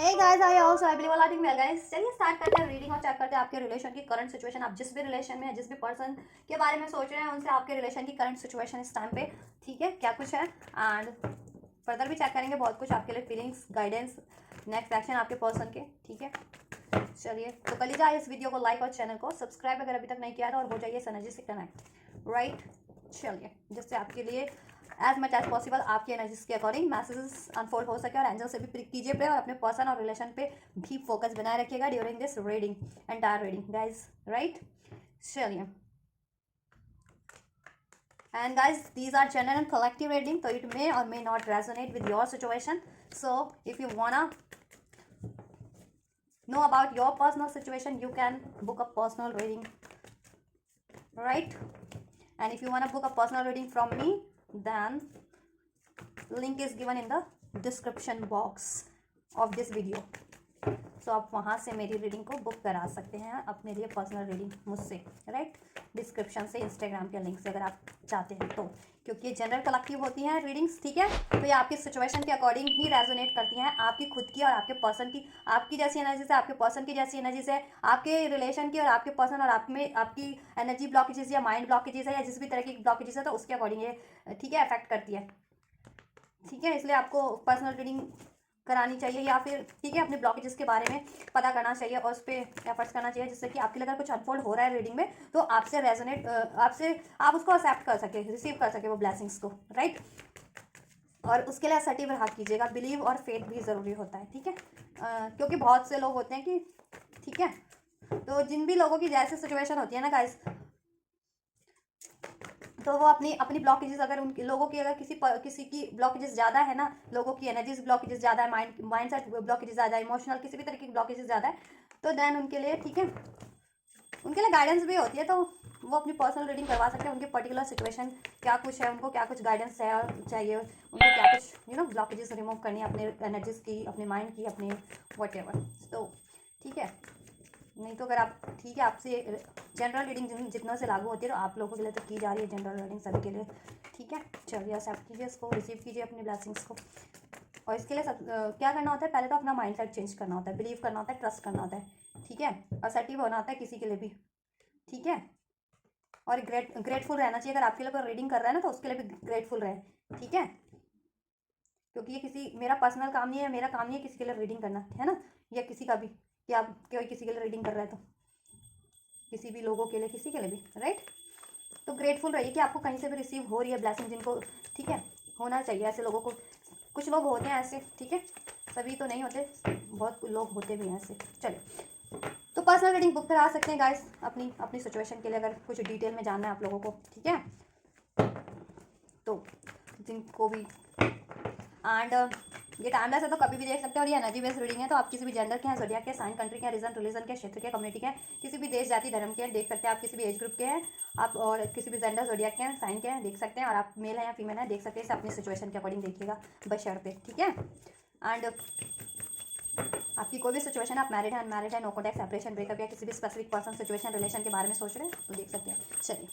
Hey guys, I also I believe all are doing well guys. चलिए start करते हैं reading और check करते हैं आपके रिलेशन की करंट सिचुएशन। आप जिस भी रिलेशन में है, जिस भी पर्सन के बारे में सोच रहे हैं, उनसे आपके रिलेशन की करंट सिचुएशन इस टाइम पे ठीक है क्या कुछ है, एंड फर्दर भी चेक करेंगे बहुत कुछ आपके लिए, फीलिंग्स, गाइडेंस, नेक्स्ट एक्शन आपके पर्सन के। ठीक है, चलिए तो कर लीजिए इस वीडियो को लाइक और चैनल को सब्सक्राइब अगर अभी तक नहीं किया था, और हो जाइए इस एनर्जी से कनेक्ट राइट। चलिए जिससे आपके लिए एज मच एज पॉसिबल आपकी एनर्जीज के अकॉर्डिंग मैसेजेस अनफोल्ड हो सके, और एंजल से भी कीजिए प्रे, और अपने पर्सन और रिलेशन पे भी फोकस बनाए रखिएगा during this reading, entire reading guys right. चलिए and guys, these are general and collective reading, so it may or may not resonate with your situation. So if you wanna know about your personal situation, you can book a personal reading right. And if you wanna book a personal reading from me, then link is given in the description box of this video. सो आप वहाँ से मेरी reading को book करा सकते हैं अपने लिए पर्सनल रीडिंग मुझसे राइट, डिस्क्रिप्शन से, इंस्टाग्राम के लिंक से अगर आप चाहते हैं तो, क्योंकि ये जनरल कलेक्टिव होती हैं रीडिंग्स ठीक है। तो ये आपकी सिचुएशन के अकॉर्डिंग ही रेजोनेट करती हैं, आपकी खुद की और आपके पर्सन की, आपकी जैसी एनर्जी से, आपके पर्सन की जैसी एनर्जी से, आपके रिलेशन की और आपके पर्सन और आप में आपकी एनर्जी ब्लॉकेजेस या माइंड ब्लॉकेजेस है या जिस भी तरह की ब्लॉकेजेस है, तो उसके अकॉर्डिंग ये ठीक है अफेक्ट करती है। ठीक है, इसलिए आपको पर्सनल रीडिंग करानी चाहिए, या फिर ठीक है अपने ब्लॉकेजेस के बारे में पता करना चाहिए और उस पर एफर्ट्स करना चाहिए, जिससे कि आपके लिए अगर कुछ अनफोल्ड हो रहा है रीडिंग में, तो आपसे रेजोनेट, आपसे आप उसको एक्सेप्ट कर सके, रिसीव कर सके वो ब्लेसिंग्स को राइट। और उसके लिए असर्टिव रहा कीजिएगा, बिलीव और फेथ भी ज़रूरी होता है ठीक है, क्योंकि बहुत से लोग होते हैं कि ठीक है, तो जिन भी लोगों की जैसी सिचुएशन होती है ना गाइस, तो वो अपनी अपनी ब्लॉकेजेस, अगर उन लोगों की अगर किसी की ब्लॉकेजेस ज़्यादा है ना, लोगों की एनर्जीज ब्लॉकेजेस ज़्यादा है, माइंड सेट ब्लॉकेजेस ज़्यादा है, इमोशनल किसी भी तरह की ब्लॉकेजेस ज़्यादा है, तो देन उनके लिए ठीक है, उनके लिए गाइडेंस भी होती है, तो वो अपनी पर्सनल रीडिंग करवा सकते हैं। उनकी पर्टिकुलर सिचुएशन क्या कुछ है, उनको क्या कुछ गाइडेंस है और चाहिए, उनको क्या कुछ ब्लॉकेजेस रिमूव करनी है अपने एनर्जीज की, अपने माइंड की, अपने वट एवर, तो ठीक है। नहीं तो अगर आप ठीक है, आपसे जनरल रीडिंग जितनों से लागू होती है, तो आप लोगों के लिए तो की जा रही है जनरल रीडिंग सभी के लिए ठीक है। चलिए एक्सेप्ट कीजिए इसको, रिसीव कीजिए अपनी ब्लेसिंग्स को, और इसके लिए क्या करना होता है, पहले तो अपना माइंड सेट चेंज करना होता है, बिलीव करना होता है, ट्रस्ट करना होता है ठीक है, असर्टिव होना होता है किसी के लिए भी ठीक है, और ग्रेटफुल रहना चाहिए। अगर आपके लिए कोई रीडिंग कर रहा है ना, तो उसके लिए भी ग्रेटफुल रहे ठीक है, क्योंकि ये किसी मेरा पर्सनल काम नहीं है, मेरा काम नहीं है किसी के लिए रीडिंग करना है ना, या किसी का भी, कि आप कोई किसी के लिए रीडिंग कर रहा है, तो किसी भी लोगों के लिए, किसी के लिए भी राइट। तो ग्रेटफुल रहिए कि आपको कहीं से भी रिसीव हो रही है ब्लेसिंग, जिनको ठीक है होना चाहिए ऐसे लोगों को। कुछ लोग होते हैं ऐसे ठीक है, सभी तो नहीं होते, बहुत लोग होते भी हैं ऐसे। चलिए तो पर्सनल रीडिंग बुक करा सकते हैं गाइस अपनी अपनी सिचुएशन के लिए, अगर कुछ डिटेल में जानना है आप लोगों को ठीक है, तो जिनको भी एंड ये टाइमलेस है, तो कभी भी देख सकते हैं, और ये एनर्जी बेस्ड रीडिंग है, तो आप किसी भी जेंडर के हैं, ज़ोडियाक के, साइन, कंट्री के, रीजन, रिलीजन के, क्षेत्र के, कम्युनिटी के, किसी भी देश, जाति, धर्म के देख सकते हैं, आप किसी भी एज ग्रुप के हैं आप, और किसी भी जेंडर, ज़ोडियाक के हैं, साइन के हैं देख सकते हैं, और आप मेल है या फीमेल है देख सकते हैं, इसे अपनी सिचुएशन के अकॉर्डिंग देखिएगा बशर्ते ठीक है। एंड आपकी कोई भी सिचुएशन, आप मैरिड है, अनमैरिड है, नो कॉन्टैक्ट, सेपरेशन, ब्रेकअप, या किसी भी स्पेसिफिक पर्सन, सिचुएशन, रिलेशन के बारे में सोच रहे हैं, तो देख सकते हैं। चलिए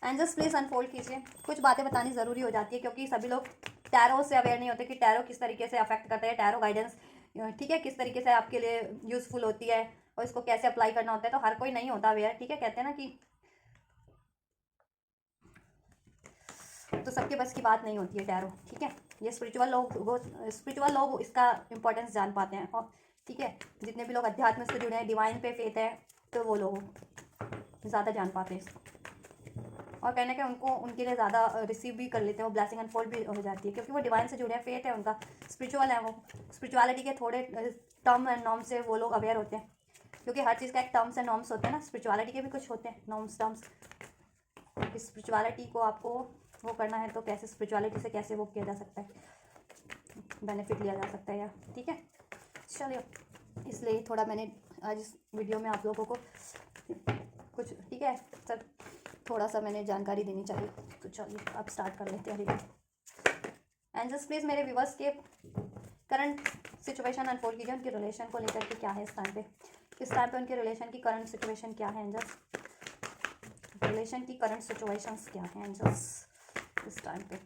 एंड जस्ट प्लीज़ अनफोल्ड कीजिए, कुछ बातें बतानी ज़रूरी हो जाती है, क्योंकि सभी लोग टैरो से अवेयर नहीं होते कि टैरो किस तरीके से अफेक्ट करता है, टैरो गाइडेंस ठीक है किस तरीके से आपके लिए यूज़फुल होती है, और इसको कैसे अप्लाई करना होता है, तो हर कोई नहीं होता अवेयर ठीक है, कहते हैं ना कि तो सबके बस की बात नहीं होती है टैरो ठीक है, ये स्पिरिचुअल लोग इसका इंपॉर्टेंस जान पाते हैं, और ठीक है जितने भी लोग अध्यात्म से जुड़े हैं, डिवाइन पे फेथ है, तो वो लोग ज़्यादा जान पाते हैं इसको, और कहने के उनको उनके लिए ज़्यादा रिसीव भी कर लेते हैं, वो ब्लेसिंग अनफोल्ड भी हो जाती है, क्योंकि वो डिवाइन से जुड़े हैं, फेथ है उनका, स्पिरिचुअल है, वो स्पिरिचुअलिटी के थोड़े टर्म एंड नॉर्म से वो लोग अवेयर होते हैं, क्योंकि हर चीज़ का एक टर्म्स एंड नॉर्म्स होते हैं ना, स्पिरिचुअलिटी के भी कुछ होते हैं नॉर्म्स टर्म्स, स्पिरिचुअलिटी को आपको वो करना है, तो कैसे स्पिरिचुअलिटी से कैसे वो किया जा सकता है, बेनिफिट लिया जा सकता है या ठीक है। चलिए इसलिए थोड़ा मैंने आज इस वीडियो में आप लोगों को कुछ ठीक है सर थोड़ा सा मैंने जानकारी देनी चाहिए, तो चलिए अब स्टार्ट कर लेते हैं रीडिंग। एंड जस्ट प्लीज़ मेरे व्यूवर्स के करंट सिचुएशन अनफोल्ड कीजिए, उनके रिलेशन को लेकर के क्या है इस टाइम पे, उनके रिलेशन की करंट सिचुएशन क्या है, एंजल्स रिलेशन की करंट सिचुएशंस क्या है एंजल्स इस टाइम पे,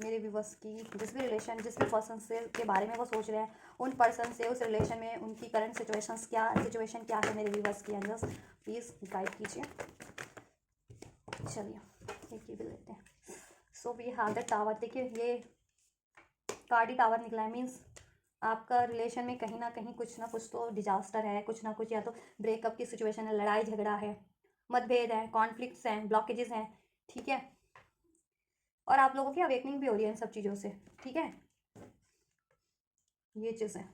मेरे व्यूवर्स की जिस भी रिलेशन, जिस भी पर्सन से के बारे में वो सोच रहे हैं, उन पर्सन से, उस रिलेशन में उनकी करंट सिचुएशन क्या है मेरे व्यूअर्स की एंजल्स, प्लीज़ गाइड कीजिए। चलिए एक ये भी लेते हैं। So we have the tower. देखिए ये कार्ड ही टावर निकला है, मीन्स आपका रिलेशन में कहीं ना कुछ तो डिजास्टर है, कुछ ना कुछ, या तो ब्रेकअप की सिचुएशन है, लड़ाई झगड़ा है, मतभेद है, कॉन्फ्लिक्ट्स हैं, ब्लॉकेजेस हैं, ठीक है। और आप लोगों की अवेकनिंग भी हो रही है इन सब चीज़ों से, ठीक है, ये चीज़ें।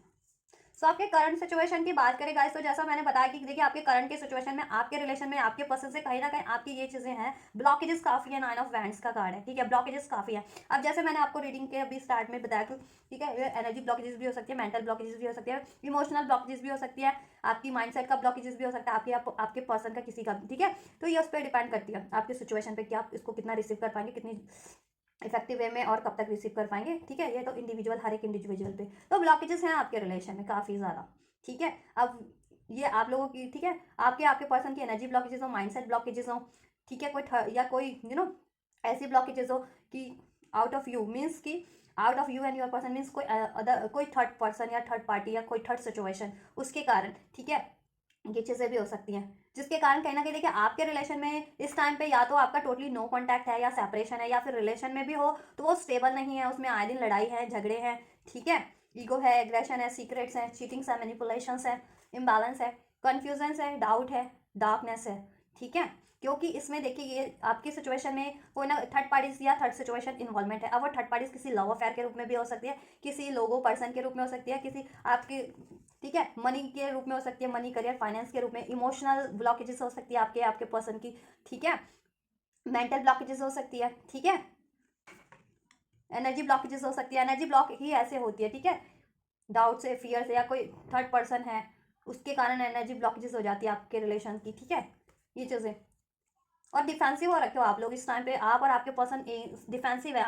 सो आपके करंट सिचुएशन की बात करें गाइस, तो जैसा मैंने बताया कि देखिए आपके करंट के सिचुएशन में, आपके रिलेशन में, आपके पर्सन से कहीं ना कहीं आपकी ये चीज़ें हैं, ब्लॉकेजेस काफ़ी है। 9 ऑफ वैंड्स का कार्ड है, ठीक है, ब्लॉकेजेस काफ़ी है। अब जैसे मैंने आपको रीडिंग के अभी स्टार्ट में बताया कि ठीक है, ये एनर्जी ब्लॉकेजेस भी हो सकती है, मेंटल ब्लॉकेजेस भी हो सकती है, इमोशनल ब्लॉकेजेस भी हो सकती है, आपकी माइंडसेट का ब्लॉकेजेस भी हो सकता है, आपके पर्सन का किसी का, ठीक है। तो ये उस पर डिपेंड करती है आपकी सिचुएशन पे कि आप इसको कितना रिसीव कर पाएंगे, कितनी इफेक्टिव वे में, और कब तक रिसीव कर पाएंगे, ठीक है। ये तो इंडिविजुअल, हर एक इंडिविजुअल पे तो ब्लॉकेजेस हैं आपके रिलेशन में काफ़ी ज़्यादा, ठीक है। अब ये आप लोगों की, ठीक है, आपके पर्सन की एनर्जी ब्लॉकेजेस हो, माइंडसेट ब्लॉकेजेस हो, ठीक है, या कोई ऐसी ब्लॉकेजेस हो कि आउट ऑफ यू, मीन्स कि out of you and your person, means कोई अदर, कोई थर्ड पर्सन या थर्ड पार्टी या कोई थर्ड सिचुएशन, उसके कारण, ठीक है, ये चीज़ें भी हो सकती हैं, जिसके कारण कहीं ना कहीं देखिए आपके रिलेशन में इस टाइम पे या तो आपका टोटली नो कांटेक्ट है, या सेपरेशन है, या फिर रिलेशन में भी हो तो वो स्टेबल नहीं है, उसमें आए दिन लड़ाई है, झगड़े हैं, ठीक है, ईगो है, एग्रेशन है, सीक्रेट्स हैं, चीटिंग्स है, मैनिपुलेशंस है, इम्बैलेंस है, कन्फ्यूजन्स है, डाउट है, डार्कनेस है, ठीक है। क्योंकि इसमें देखिए ये आपकी सिचुएशन में कोई ना थर्ड पार्टीज या थर्ड सिचुएशन इन्वॉल्वमेंट है। अब वो थर्ड पार्टीज किसी लव अफेयर के रूप में भी हो सकती है, किसी लोगो पर्सन के रूप में हो सकती है, किसी आपके, ठीक है, मनी के रूप में हो सकती है, मनी, करियर, फाइनेंस के रूप में, इमोशनल ब्लॉकेजेस हो सकती है आपके पर्सन की, ठीक है, मेंटल ब्लॉकेजेस हो सकती है, ठीक है, एनर्जी ब्लॉकेजेस हो सकती है। एनर्जी ब्लॉक ही ऐसे होती है, ठीक है, डाउट से, फियर से, या कोई थर्ड पर्सन है उसके कारण एनर्जी ब्लॉकेजेस हो जाती है आपके रिलेशन की, ठीक है, ये चीज़ें। और डिफेंसिव हो रखे हो आप लोग इस टाइम पे, आप और आपके पर्सन डिफेंसिव है,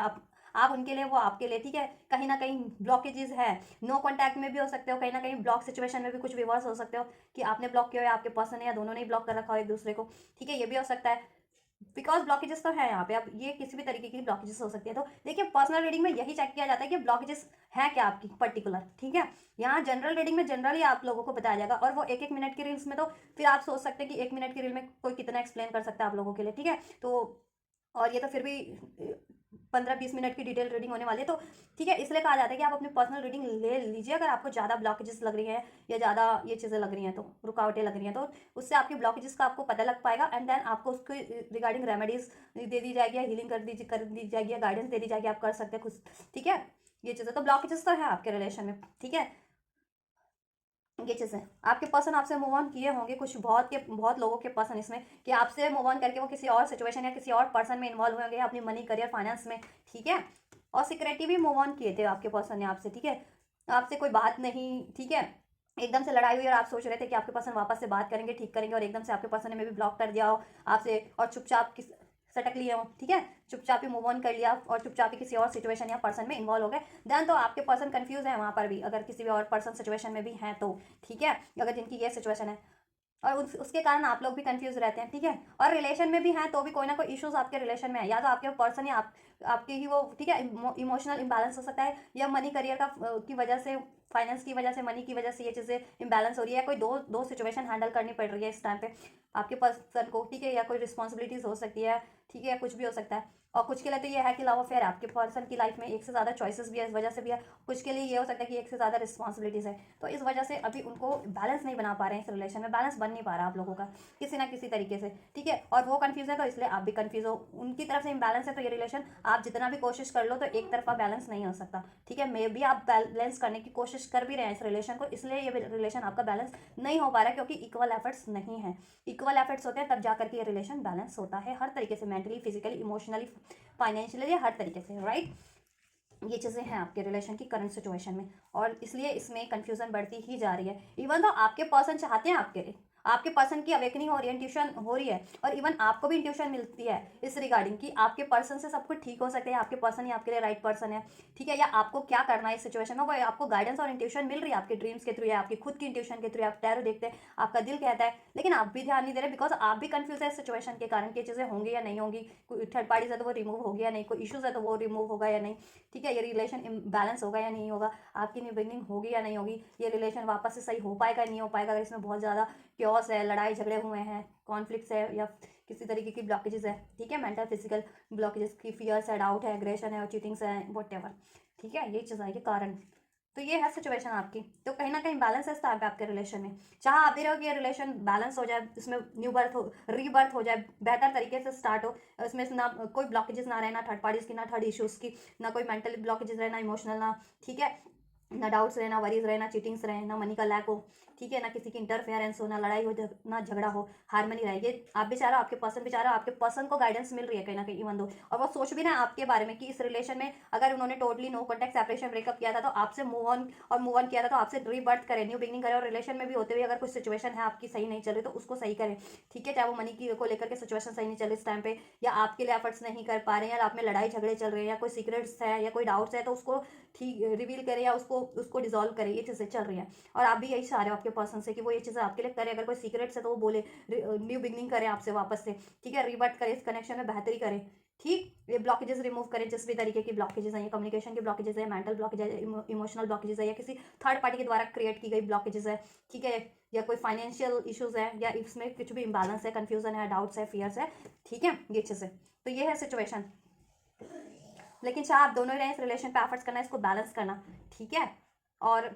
आप उनके लिए, वो आपके लिए, ठीक है। कहीं ना कहीं ब्लॉकेजेस है, नो कांटेक्ट में भी हो सकते हो, कहीं ना कहीं ब्लॉक सिचुएशन में भी कुछ विवर्स हो सकते हो कि आपने ब्लॉक किया हो या आपके पर्सन है, या दोनों ने ब्लॉक कर रखा हो एक दूसरे को, ठीक है, ये भी हो सकता है। बिकॉज ब्लॉकेजेस तो है यहाँ पे, अब ये किसी भी तरीके की ब्लॉकेजेस हो सकती है। तो देखिए पर्सनल रीडिंग में यही चेक किया जाता है कि ब्लॉकेजेस है क्या आपकी पर्टिकुलर, ठीक है। यहाँ जनरल रीडिंग में जनरली आप लोगों को बताया जाएगा, और वो एक एक मिनट की रील्स में तो फिर आप सोच सकते हैं कि एक मिनट की रील में कोई कितना एक्सप्लेन कर सकता है आप लोगों के लिए, ठीक है। तो और ये तो फिर भी 15-20 मिनट की डिटेल रीडिंग होने वाली है, तो ठीक है, इसलिए कहा जाता है कि आप अपनी पर्सनल रीडिंग ले लीजिए अगर आपको ज़्यादा ब्लॉकेजेस लग रही हैं या ज़्यादा ये चीज़ें लग रही हैं, तो रुकावटें लग रही हैं, तो उससे आपकी ब्लॉकेजेस का आपको पता लग पाएगा, एंड देन आपको उसके रिगार्डिंग रेमेडीज दे दी जाएगी, हीलिंग कर दी जाएगी, या गाइडेंस दे दी जाएगी, आप कर सकते हैं खुद, ठीक है, ये चीज़ें। तो ब्लॉकेजेस तो है आपके रिलेशन में, ठीक है, ये चीज़ें। आपके पर्सन आपसे मूव ऑन किए होंगे, कुछ बहुत लोगों के पर्सन इसमें कि आपसे मूव ऑन करके वो किसी और सिचुएशन या किसी और पर्सन में इन्वॉल्व होंगे, अपनी मनी, करियर, फाइनेंस में, ठीक है। और सिक्योरिटी भी मूव ऑन किए थे आपके पर्सन ने आपसे, ठीक है, आपसे कोई बात नहीं, ठीक है, एकदम से लड़ाई हुई और आप सोच रहे थे कि आपके पर्सन वापस से बात करेंगे, ठीक करेंगे, और एकदम से आपके पर्सन ने भी ब्लॉक कर दिया हो आपसे, और चुपचाप सटक लिए हो, ठीक है, चुपचाप ही मूव ऑन कर लिया, और चुपचाप ही किसी और सिचुएशन या पर्सन में इन्वॉल्व हो गए, देन तो आपके पर्सन कंफ्यूज है वहाँ पर भी, अगर किसी भी और पर्सन सिचुएशन में भी हैं तो, ठीक है, अगर जिनकी ये सिचुएशन है, और उसके कारण आप लोग भी कंफ्यूज रहते हैं, ठीक है। और रिलेशन में भी हैं तो भी कोई ना कोई इश्यूज आपके रिलेशन में है, या तो आपके पर्सन या आपके ही वो, ठीक है, इमोशनल इम्बैलेंस हो सकता है, या मनी, करियर का की वजह से, फाइनेंस की वजह से, मनी की वजह से ये चीज़ें इम्बैलेंस हो रही है, कोई दो सिचुएशन हैंडल करनी पड़ रही है इस टाइम पे आपके पर्सन को, ठीक है, या कोई रिस्पॉन्सिबिलिटीज हो सकती है, ठीक है, कुछ भी हो सकता है। और कुछ के लिए तो ये है कि लव अफेयर है आपके पर्सन की लाइफ में, एक से ज़्यादा चॉइसेस भी है, इस वजह से भी है। कुछ के लिए ये हो सकता है कि एक से ज़्यादा रिस्पॉन्सिबिलिटीज़ है, तो इस वजह से अभी उनको बैलेंस नहीं बना पा रहे हैं, इस रिलेशन में बैलेंस बन नहीं पा रहा आप लोगों का किसी ना किसी तरीके से, ठीक है। और वो कंफ्यूज है तो इसलिए आप भी कंफ्यूज हो, उनकी तरफ से इम्बैलेंस है, तो ये रिलेशन आप जितना भी कोशिश कर लो तो एक तरफा बैलेंस नहीं हो सकता, ठीक है। मे भी आप बैलेंस करने की कोशिश कर भी रहे हैं इस रिलेशन को, इसलिए ये रिलेशन आपका बैलेंस नहीं हो पा रहा है, क्योंकि इक्वल एफर्ट्स नहीं है। इक्वल एफर्ट्स होते हैं तब जाकर के ये रिलेशन बैलेंस होता है, हर तरीके से, मेंटली, फिजिकली, इमोशनली, फाइनेंशियली, हर तरीके से, राइट। ये चीज़ें हैं आपके रिलेशन की करंट सिचुएशन में, और इसलिए इसमें कंफ्यूजन बढ़ती ही जा रही है। इवन तो आपके पर्सन चाहते हैं आपके पर्सन की अवेकनिंग हो रही है, इंट्यूशन हो रही है, और इवन आपको भी इंट्यूशन मिलती है इस रिगार्डिंग कि आपके पर्सन से सब कुछ ठीक हो सकता है, आपके पर्सन ही आपके लिए राइट पर्सन है, ठीक है, या आपको क्या करना है इस सिचुएशन में, वो आपको गाइडेंस और इंट्यूशन मिल रही है आपके ड्रीम्स के थ्रू या आपकी खुद की इंट्यूशन के थ्रू। आप टैरो देखते हैं, आपका दिल कहता है, लेकिन आप भी ध्यान नहीं दे रहे, बिकॉज आप भी कंफ्यूज है इस सिचुएशन के कारण कि चीज़ें होंगी या नहीं होंगी, कोई थर्ड पार्टी है तो वो रिमूव होगी या नहीं, कोई इशूज़ है तो वो रिमूव होगा या नहीं, ठीक है, ये रिलेशन बैलेंस होगा या नहीं होगा, आपकी न्यू बिगनिंग होगी या नहीं होगी, ये रिलेशन वापस से सही हो पाएगा नहीं हो पाएगा, अगर इसमें बहुत ज़्यादा क्योस है, लड़ाई झगड़े हुए हैं, कॉन्फ्लिक्ट्स है, या किसी तरीके की ब्लॉकेजेस है, ठीक है, मेंटल फिजिकल ब्लॉकेजेस की, फियर्स है, डाउट है, एग्रेशन है और चीटिंग्स है, वट एवर, ठीक है, ये चीज़ है ये कारण। तो ये है सिचुएशन आपकी, तो कहीं ना कहीं बैलेंस है इस टाइम पे आपके रिलेशन में, चाहे आप भी रहो कि ये रिलेशन बैलेंस हो जाए, इसमें न्यू बर्थ हो, रीबर्थ हो जाए, बेहतर तरीके से स्टार्ट हो, इसमें ना कोई ब्लॉकेजेस ना रहे, ना थर्ड पार्टीज की, ना थर्ड इश्यूज की, ना कोई मेंटल ब्लॉकेजेस रहे, ना इमोशनल, ना, ठीक है, ना डाउट्स रहे, ना वरीज रहे, ना चीटिंग्स रहे, ना मनी का लैक हो, ठीक है, ना किसी की इंटरफेरेंस हो, ना लड़ाई हो, ना झगड़ा हो, हारमनी रहे, ये आप भी चाह रहे हो, आपके पर्सन भी चाह रहे हो, आपके पर्सन को गाइडेंस मिल रही है कहीं ना कहीं इवन दो, और वो सोच भी ना आपके बारे में कि इस रिलेशन में अगर उन्होंने totally no contact separation breakup किया था तो आपसे मूव ऑन किया था, तो आपसे रीबर्थ करें, न्यू बिगनिंग करें, और रिलेशन में भी होते हुए अगर कुछ सिचुएशन है आपकी सही नहीं चल रही तो उसको सही करें, ठीक है, चाहे वो मनी की को लेकर के सिचुएशन सही नहीं चल रही इस टाइम पे, या आपके लिए एफर्ट्स नहीं कर पा रहे हैं, या आप में लड़ाई झगड़े चल रहे हैं, या कोई सीक्रेट्स है या कोई डाउट्स है, तो उसको ठीक रिवील करें या उसको उसको डिजोल्व करें, ये चीज़ें चल रही हैं, और आप भी यही चाह रहे हो आपके पर्सन से कि वो ये चीज़ें आपके लिए करे, अगर कोई सीक्रेट्स है तो वो बोले, न्यू बिगनिंग करें आपसे वापस से, ठीक है, रिबर्ट करें, इस कनेक्शन में बेहतरी करें, ठीक, ये ब्लॉकेजेस रिमूव करें, जिस भी तरीके की ब्लॉकेजेस हैं, ये कम्युनिकेशन के ब्लॉकेजेस है, मेंटल ब्लॉकेजेस है, इमोशनल ब्लॉकेजेस है, या किसी थर्ड पार्टी के द्वारा क्रिएट की गई ब्लॉकेजेस है, ठीक है, या कोई फाइनेंशियल इश्यूज है, या इसमें कुछ भी इम्बैलेंस है, कंफ्यूजन है, डाउट्स है, फियर्स है, ठीक है, ये चीज़ें, तो ये है सिचुएशन। लेकिन चाहे आप दोनों ही रहें, इस रिलेशन पे एफर्ट्स करना, इसको बैलेंस करना, ठीक है, और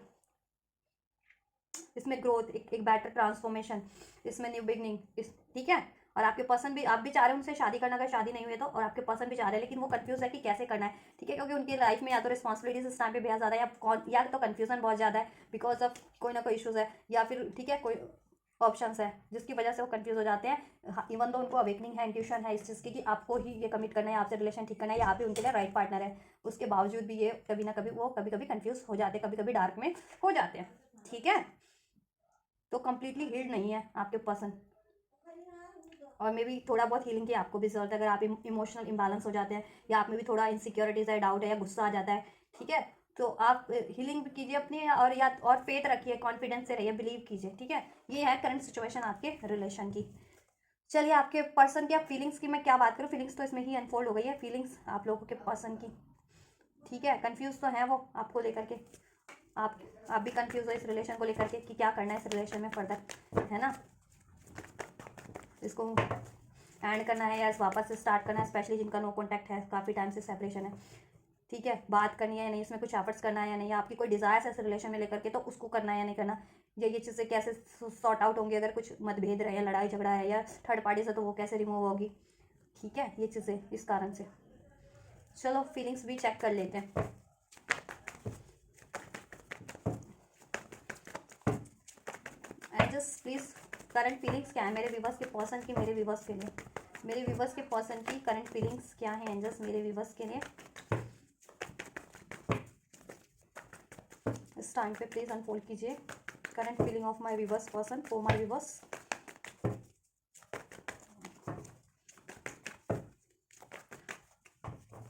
इसमें ग्रोथ, एक बेटर ट्रांसफॉर्मेशन, इसमें न्यू बिगनिंग, इस, ठीक है, और आपके पर्सन भी, आप भी चाह रहे हैं उनसे शादी करना, अगर शादी नहीं हुई तो, और आपके पर्सन भी चाह रहे हैं, लेकिन वो कंफ्यूज है कि कैसे करना है, ठीक है, क्योंकि उनकी लाइफ में या तो रिस्पॉन्सिबिलिटीज इस टाइम पे बहुत ज़्यादा है, या तो कन्फ्यूजन बहुत ज़्यादा है बिकॉज ऑफ कोई ना कोई इशूज़ है, या फिर ठीक है कोई ऑप्शंस है जिसकी वजह से वो कंफ्यूज हो जाते हैं, इवन दो उनको अवेकनिंग है, इंट्यूशन है इस चीज़ की कि आपको ही ये कमिट करना है, आपसे रिलेशन ठीक करना है, या आप ही उनके लिए राइट पार्टनर है, उसके बावजूद भी ये कभी ना कभी वो कभी कभी कंफ्यूज हो जाते हैं, कभी कभी डार्क में हो जाते हैं, ठीक है, तो कंप्लीटली हील्ड नहीं है आपके पर्सन, और मे बी थोड़ा बहुत हीलिंग की आपको भी जरूरत है, अगर आप इमोशनल इम्बैलेंस हो जाते हैं, या आप में भी थोड़ा इनसिक्योरिटीज है, डाउट है, या गुस्सा आ जाता है, ठीक है, तो आप हीलिंग कीजिए अपनी, और या और फेथ रखिए, कॉन्फिडेंस से रहिए, बिलीव कीजिए, ठीक है, ये है करंट सिचुएशन आपके रिलेशन की। चलिए, आपके पर्सन की, आप फीलिंग्स की मैं क्या बात करूँ, फीलिंग्स तो इसमें ही अनफोल्ड हो गई है, फीलिंग्स आप लोगों के पर्सन की, ठीक है, कंफ्यूज तो है वो आपको लेकर के, आप आप भी कंफ्यूज हो इस रिलेशन को लेकर के कि क्या करना है इस रिलेशन में फर्दर, है ना, इसको एंड करना है या इस वापस से स्टार्ट करना है, स्पेशली जिनका नो कॉन्टैक्ट है, काफ़ी टाइम से सेपरेशन है, ठीक है, बात करनी है या नहीं, इसमें कुछ एफर्ट्स करना है या नहीं, या आपकी कोई डिज़ायर्स है इस रिलेशन में लेकर के तो उसको करना है या नहीं करना, या ये चीज़ें कैसे सॉर्ट आउट होंगी, अगर कुछ मतभेद रहे, या लड़ाई झगड़ा है, या थर्ड पार्टी से तो वो कैसे रिमूव होगी, ठीक है, ये चीज़ें इस कारण से। चलो फीलिंग्स भी चेक कर लेते हैं। जस्ट प्लीज़ करंट फीलिंग्स क्या है मेरे व्यूवर्स के पर्सन की, मेरे व्यूवर्स के लिए, मेरे व्यूवर्स के पर्सन की करंट फीलिंग्स क्या है एंजल्स मेरे व्यूवर्स के लिए इस टाइम पे, प्लीज़ अनफोल्ड कीजिए current feeling of my viewers person for my viewers.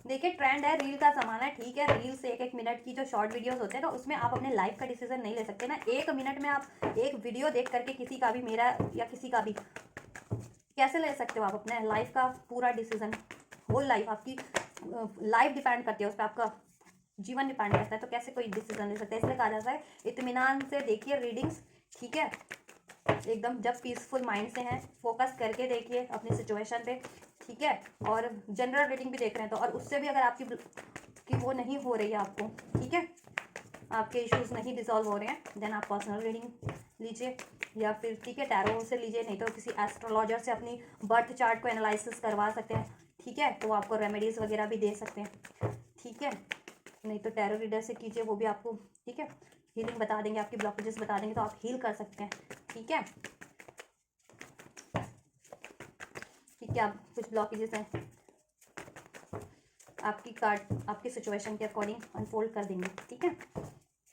देखिए, ट्रेंड है, रील का ज़माना है, ठीक है, रील से एक मिनट की जो शॉर्ट वीडियोस होते हैं ना, उसमें आप अपने लाइफ का डिसीजन नहीं ले सकते ना, एक मिनट में आप एक वीडियो देख करके किसी का भी, मेरा या किसी का भी, कैसे ले सकते हो आप अपने लाइफ का पूरा डिसीजन, होल लाइफ आपकी लाइफ डिपेंड करती है उस पर, आपका जीवन डिपेंड करता है, तो कैसे कोई डिसीजन ले सकते हैं, इसलिए कहा जाता है इत्मीनान से देखिए रीडिंग्स, ठीक है, एकदम जब पीसफुल माइंड से हैं, फोकस करके देखिए अपनी सिचुएशन पे, ठीक है, और जनरल रीडिंग भी देख रहे हैं तो, और उससे भी अगर आपकी कि वो नहीं हो रही है आपको, ठीक है, आपके इश्यूज नहीं डिसॉल्व हो रहे हैं, देन आप पर्सनल रीडिंग लीजिए, या फिर ठीक है टैरो से लीजिए, नहीं तो किसी एस्ट्रोलॉजर से अपनी बर्थ चार्ट को एनालिसिस करवा सकते हैं, ठीक है, तो वो आपको रेमेडीज़ वगैरह भी दे सकते हैं, ठीक है, नहीं तो टैरो रीडर से कीजिए, वो भी आपको, ठीक है, हीलिंग बता देंगे, आपकी ब्लॉकेजेस बता देंगे, तो आप हील कर सकते हैं, ठीक है, ठीक है, आप कुछ ब्लॉकेजेस हैं आपकी कार्ड आपकी सिचुएशन के अकॉर्डिंग अनफोल्ड कर देंगे, ठीक है,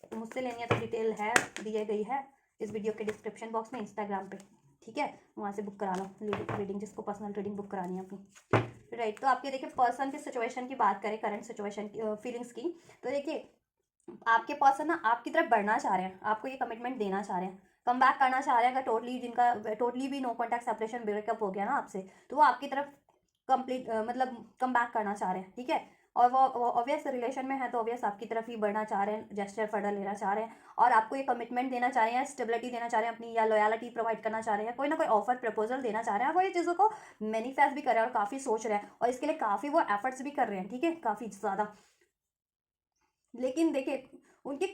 तो मुझसे लेनी है तो डिटेल है दी गई है इस वीडियो के डिस्क्रिप्शन बॉक्स में, इंस्टाग्राम पे। ठीक है, वहाँ से बुक करा लो रीडिंग, जिसको पर्सनल रीडिंग बुक करानी है अपनी, राइट। तो आपके देखिए पर्सन की सिचुएशन की बात करें, करंट सिचुएशन की, फीलिंग्स की, तो देखिए आपके पर्सन ना आपकी तरफ बढ़ना चाह रहे हैं, आपको ये कमिटमेंट देना चाह रहे हैं, कम बैक करना चाह रहे हैं। अगर टोटली जिनका टोटली भी नो कॉन्टैक्ट सेपरेशन ब्रेकअप हो गया ना आपसे, तो वो आपकी तरफ कंप्लीट मतलब कम बैक करना चाह रहे हैं, ठीक है। और वो ऑब्वियस रिलेशन में है तो ऑब्वियस आपकी तरफ ही बढ़ना चाह रहे हैं, जेस्चर फर्दर लेना चाह रहे हैं, और आपको ये कमिटमेंट देना चाह रहे हैं, स्टेबिलिटी देना चाह रहे हैं अपनी, या लॉयलिटी प्रोवाइड करना चाह रहे हैं, कोई ना कोई ऑफर प्रपोजल देना चाह रहे हैं। वो ये चीज़ों को मैनिफेस्ट भी कर रहे हैं और काफ़ी सोच रहे हैं, और इसके लिए काफ़ी वो एफर्ट्स भी कर रहे हैं, ठीक है, काफ़ी ज़्यादा। लेकिन देखिए उनके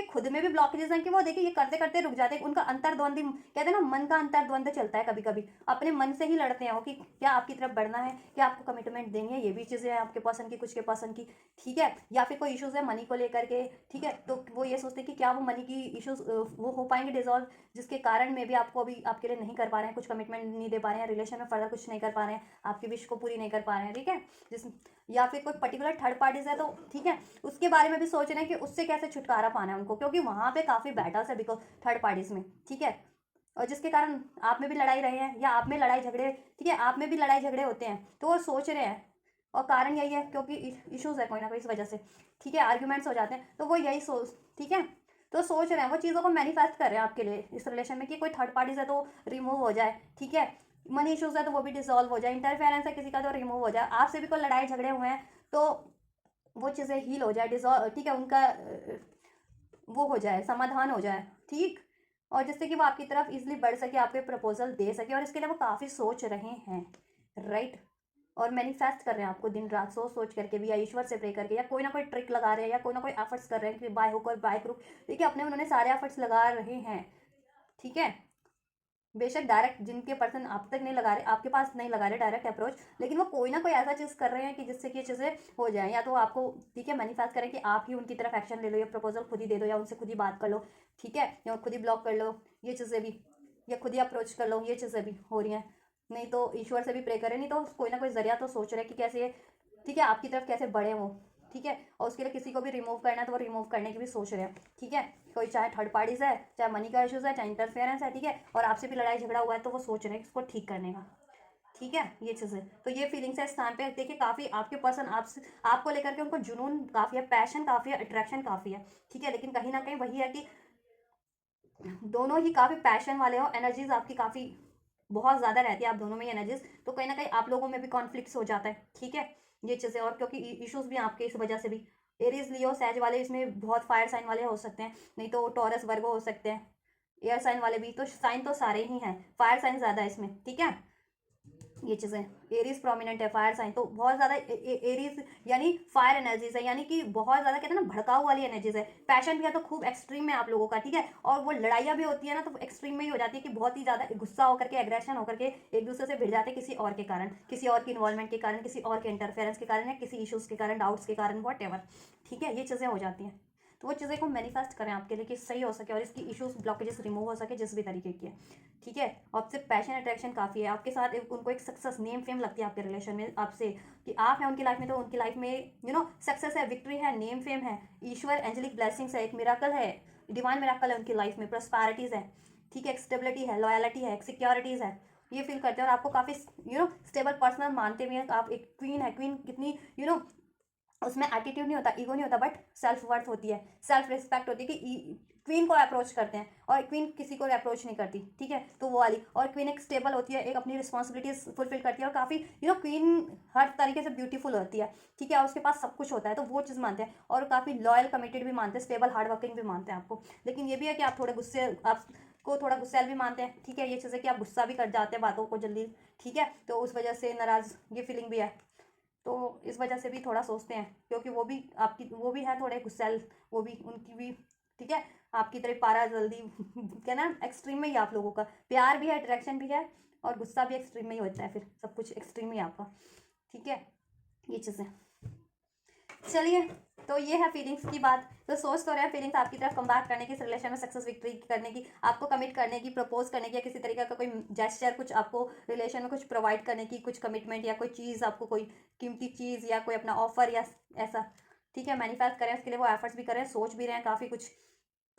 खुद में भी ब्लॉकेजेस हैं कि वो देखिए ये करते करते रुक जाते हैं। उनका अंतर्द्वंद, कहते हैं ना मन का अंतर्द्वंद चलता है कभी कभी, अपने मन से ही लड़ते हैं वो कि क्या आपकी तरफ बढ़ना है, क्या आपको कमिटमेंट देनी है। ये भी चीज़ें हैं आपके पसंद की, कुछ के पसंद की, ठीक है। या फिर कोई इश्यूज है मनी को लेकर के, ठीक है, तो वो ये सोचते हैं कि क्या वो मनी की इश्यूज वो हो पाएंगे डिजॉल्व, जिसके कारण में भी आपको अभी आपके लिए नहीं कर पा रहे हैं, कुछ कमिटमेंट नहीं दे पा रहे हैं, रिलेशन में फर्दर कुछ नहीं कर पा रहे हैं, आपकी विश को पूरी नहीं कर पा रहे हैं, ठीक है। जिस या फिर कोई पर्टिकुलर थर्ड पार्टीज है तो ठीक है, उसके बारे में भी सोच रहे हैं कि उससे कैसे छुटकारा पाना है उनको, क्योंकि वहाँ पे काफ़ी बैटल्स है बिकॉज थर्ड पार्टीज में, ठीक है। और जिसके कारण आप में भी लड़ाई रहे हैं, या आप में लड़ाई झगड़े, ठीक है, आप में भी लड़ाई झगड़े होते हैं, तो वो सोच रहे हैं। और कारण यही है क्योंकि इश्यूज है कोई ना कोई इस वजह से, ठीक है, आर्ग्यूमेंट्स हो जाते हैं, तो वो यही सोच, ठीक है, तो सोच रहे हैं वो चीज़ों को मैनिफेस्ट कर रहे हैं आपके लिए इस रिलेशन में कि कोई थर्ड पार्टी से तो रिमूव हो जाए, ठीक है। मनी इश्यूज है तो वो भी डिसॉल्व हो जाए, इंटरफेरेंस है किसी का तो रिमूव हो जाए, आपसे भी कोई लड़ाई झगड़े हुए हैं तो वो चीज़ें हील हो जाए, डिसॉल्व, ठीक है, उनका वो हो जाए, समाधान हो जाए, ठीक। और जिससे कि वो आपकी तरफ इजीली बढ़ सके, आपके प्रपोजल दे सके, और इसके लिए वो काफ़ी सोच रहे हैं, राइट। और मैनिफेस्ट कर रहे हैं आपको दिन रात सोच सोच करके भी, या ईश्वर से प्रे करके, या कोई ना कोई ट्रिक लगा रहे हैं, या कोई ना कोई एफर्ट्स कर रहे हैं कि बाय हुक और बाय क्रुक, देखिए अपने उन्होंने सारे एफर्ट्स लगा रहे हैं, ठीक है। बेशक डायरेक्ट जिनके पर्सन आप तक नहीं लगा रहे, आपके पास नहीं लगा रहे डायरेक्ट अप्रोच, लेकिन वो कोई ना कोई ऐसा चीज़ कर रहे हैं कि जिससे कि ये चीज़ें हो जाए। या तो आपको, ठीक है, मैनिफेस्ट करें कि आप ही उनकी तरफ एक्शन ले लो, या प्रपोजल खुद ही दे दो, या उनसे खुद ही बात कर लो, ठीक है, या खुद ही ब्लॉक कर लो, ये चीज़ें भी, या खुद ही अप्रोच कर लो, ये चीज़ें भी हो रही हैं। नहीं तो ईश्वर से भी प्रे करें, नहीं तो कोई ना कोई जरिया तो सोच रहे हैं कि कैसे, ठीक है, आपकी तरफ कैसे बढ़े वो, ठीक है। और उसके लिए किसी को भी रिमूव करना है तो वो रिमूव करने की भी सोच रहे हैं, ठीक है। कोई चाहे थर्ड पार्टीज है, चाहे मनी का इश्यूज है, चाहे इंटरफेरेंस है, ठीक है, और आपसे भी लड़ाई झगड़ा हुआ है तो वो सोच रहे हैं इसको ठीक करने का, ठीक है, ये चीज़ें। तो ये फीलिंग्स है इस टाइम पे, देखिए काफ़ी आपके पर्सन आपसे, आपको लेकर के उनको जुनून काफ़ी है, पैशन काफ़ी है, अट्रैक्शन काफ़ी है, ठीक है। लेकिन कहीं ना कहीं वही है कि दोनों ही काफ़ी पैशन वाले हो, एनर्जीज आपकी काफ़ी बहुत ज़्यादा रहती है आप दोनों में ही एनर्जीज, तो कहीं ना कहीं आप लोगों में भी कॉन्फ्लिक्ट्स हो जाता है, ठीक है, ये चीज़ें। और क्योंकि इश्यूज भी आपके इस वजह से भी, एरीज लियो सैज वाले इसमें बहुत फायर साइन वाले हो सकते हैं, नहीं तो टॉरस वर्गो हो सकते हैं, एयर साइन वाले भी, तो साइन तो सारे ही हैं, फायर साइन ज़्यादा है इसमें, ठीक है, ये चीज़ें। एरीज प्रोमिनेंट है, फायर साइन तो बहुत ज़्यादा एरीज यानी फायर एनर्जीज है, यानी कि बहुत ज़्यादा कहते हैं ना भड़काऊ वाली एनर्जीज है। पैशन भी है तो खूब एक्सट्रीम में आप लोगों का, ठीक है। और वो लड़ाइयाँ भी होती है ना तो एक्सट्रीम में ही हो जाती है कि बहुत ही ज़्यादा गुस्सा होकर के, एग्रेशन होकर के एक दूसरे से भिड़ जाते हैं किसी और के कारण, किसी और की इन्वॉल्वमेंट के कारण, किसी और के इंटरफेरेंस के कारण, या किसी इशूज़ के कारण, डाउट्स के कारण, वॉट एवर, ठीक है, ये चीज़ें हो जाती हैं। तो वो चीज़ें को मैनिफेस्ट करें आपके लिए कि सही हो सके और इसकी इश्यूज ब्लॉकेजेस रिमूव हो सके जिस भी तरीके की है, ठीक है। आपसे पैशन अट्रैक्शन काफ़ी है, आपके साथ उनको एक सक्सेस नेम फेम लगती है आपके रिलेशन में आपसे, कि आप हैं उनकी लाइफ में तो उनकी लाइफ में सक्सेस है, विक्ट्री है, नेम फेम है, ईश्वर एंजेलिक ब्लेसिंग्स है, एक मिराकल है, डिवाइन मिराकल है उनकी लाइफ में, प्रॉस्पेरिटीज़ है, ठीक है, एक स्टेबिलिटी है, लॉयलिटी है, एक सिक्योरिटीज़ है, ये फील करते हैं। और आपको काफ़ी स्टेबल पर्सनल मानते भी हैं। आप एक क्वीन है, क्वीन कितनी उसमें एटीट्यूड नहीं होता, ईगो नहीं होता, बट सेल्फ वर्थ होती है, सेल्फ रिस्पेक्ट होती है कि क्वीन को अप्रोच करते हैं और क्वीन किसी को अप्रोच नहीं करती, ठीक है, तो वो वाली। और क्वीन एक स्टेबल होती है, एक अपनी रिस्पॉन्सिबिलिटीज फुलफिल करती है, और काफ़ी क्वीन हर तरीके से ब्यूटीफुल होती है, ठीक है, और उसके पास सब कुछ होता है, तो वो चीज़ मानते हैं। और काफ़ी लॉयल कमिटेड भी मानते हैं, स्टेबल हार्ड वर्किंग भी मानते हैं आपको। लेकिन ये भी है कि आप थोड़े गुस्से, आपको थोड़ा गुस्सैल भी मानते हैं, ठीक है, ये चीज़ है कि आप गुस्सा भी कर जाते हैं बातों को जल्दी, ठीक है, तो उस वजह से नाराज़ ये फीलिंग भी है, तो इस वजह से भी थोड़ा सोचते हैं, क्योंकि वो भी आपकी, वो भी है थोड़े गुस्सैल, वो भी उनकी भी, ठीक है, आपकी तरह पारा जल्दी क्या ना, एक्सट्रीम में ही आप लोगों का प्यार भी है, अट्रैक्शन भी है, और गुस्सा भी एक्सट्रीम में ही होता है, फिर सब कुछ एक्सट्रीम ही आपका, ठीक है, ये चीज़ें। चलिए, तो ये है फीलिंग्स की बात। तो सोच तो रहे हैं फीलिंग्स आपकी तरफ कम बैक करने की, इस रिलेशन में सक्सेस विक्ट्री करने की, आपको कमिट करने की, प्रपोज करने की, या किसी तरीके का कोई जेस्चर, कुछ आपको रिलेशन में कुछ प्रोवाइड करने की, कुछ कमिटमेंट, या कोई चीज़ आपको, कोई कीमती चीज़, या कोई अपना ऑफर, या ऐसा, ठीक है, मैनिफेस्ट करें, उसके लिए वो एफर्ट्स भी करें, सोच भी रहे हैं काफ़ी कुछ,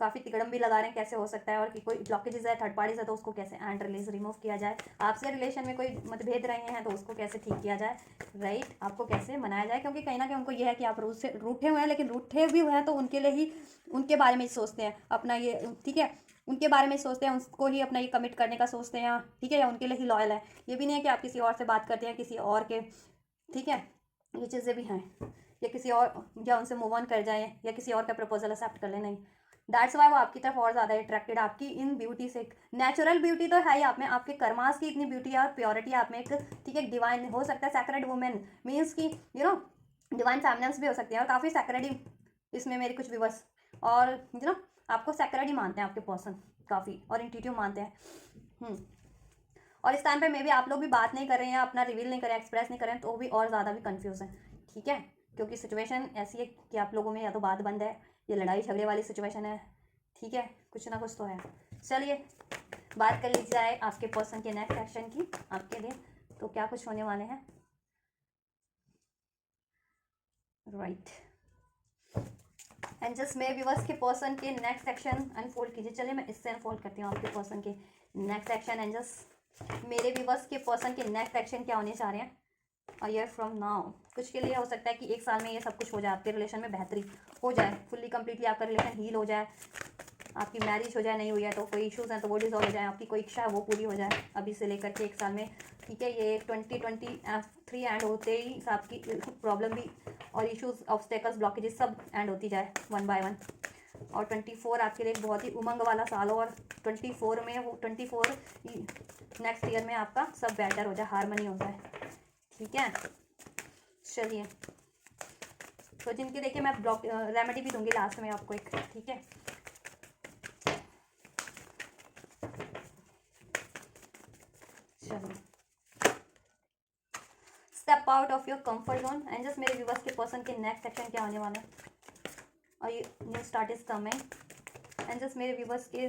काफ़ी तिकड़म भी लगा रहे हैं कैसे हो सकता है, और कि कोई ब्लॉकेजेस है, थर्ड पार्टीज है, तो उसको कैसे एंड रिलीज रिमूव किया जाए, आपसे रिलेशन में कोई मतभेद रहे हैं तो उसको कैसे ठीक किया जाए, राइट, आपको कैसे मनाया जाए, क्योंकि कहीं ना कहीं उनको ये है कि आप रूठे हुए हैं, लेकिन रूठे भी हुए हैं तो उनके लिए ही, उनके बारे में ही सोचते हैं अपना ये, ठीक है, उनके बारे में सोचते हैं, उसको ही अपना ये कमिट करने का सोचते हैं, ठीक है, या उनके लिए ही लॉयल है। ये भी नहीं है कि आप किसी और से बात करते हैं किसी और के, ठीक है, ये चीज़ें भी हैं, या किसी और, या उनसे मूव ऑन कर जाएं, या किसी और का प्रपोजल एक्सेप्ट कर लें, नहीं, दैट्स वाई वो आपकी तरफ और ज़्यादा अट्रैक्टेड, आपकी इन ब्यूटी से। नेचुरल ब्यूटी तो है ही आप में, आपके कर्मास की इतनी ब्यूटी है और प्योरिटी आप में एक, ठीक है, डिवाइन हो सकता है, सैक्रेड वुमेन मीन्स की यू नो डिवाइन फेमिनेंस भी हो सकती है, और काफ़ी सैक्रेड ही इसमें मेरे कुछ व्यूअर्स, और यू नो आपको सैक्रेड ही मानते हैं आपके पर्सन काफ़ी, और इंट्यूटिव मानते हैं। और इस टाइम पे मे भी आप लोग भी बात नहीं कर रहे हैं, अपना रिवील नहीं करें, एक्सप्रेस नहीं करें, तो भी और ज़्यादा भी कंफ्यूज हैं, ठीक है, क्योंकि सिचुएशन ऐसी है कि आप लोगों में या तो बात बंद है, ये लड़ाई झगड़े वाली सिचुएशन है, ठीक है, कुछ ना कुछ तो है। चलिए बात कर ली जाए आपके पर्सन के नेक्स्ट एक्शन की आपके लिए, तो क्या कुछ होने वाले हैं, राइट, एंड जस्ट मेरे व्यूअर्स के पर्सन के नेक्स्ट एक्शन अनफोल्ड कीजिए। चलिए मैं इससे अनफोल्ड करती हूँ आपके पर्सन के नेक्स्ट एक्शन, एंड जस्ट मेरे व्यूअर्स के पर्सन के नेक्स्ट एक्शन क्या होने चाह रहे हैं अ ईयर फ्रॉम नाउ। कुछ के लिए हो सकता है कि 1 साल में ये सब कुछ हो जाए, आपके रिलेशन में बेहतरी हो जाए, फुल्ली कंप्लीटली आपका रिलेशन हील हो जाए, आपकी मैरिज हो जाए, नहीं हुई है तो कोई इश्यूज़ हैं तो वो डिजॉल्व हो जाए, आपकी कोई इच्छा है वो पूरी हो जाए अभी से लेकर के 1 साल में, ठीक है। ये 2023 एंड होते ही आपकी प्रॉब्लम भी और इश्यूज़, ऑब्स्टेकल्स, ब्लॉकेजेस सब एंड होती जाए 1 बाय 1, और 24 आपके लिए एक बहुत ही उमंग वाला साल हो, और 24 में वो 24 नेक्स्ट ईयर में आपका सब बेटर हो जाए, हारमनी हो जाए, ठीक है। चलिए तो जिनके देखिए मैं ब्लॉक रेमेडी भी दूंगी लास्ट में आपको एक, ठीक है। चलिए step out of your comfort zone, and just मेरे व्यूवर्स के पर्सन के नेक्स्ट सेक्शन क्या होने वाला है, और ये new start is coming, and just मेरे व्यूवर्स के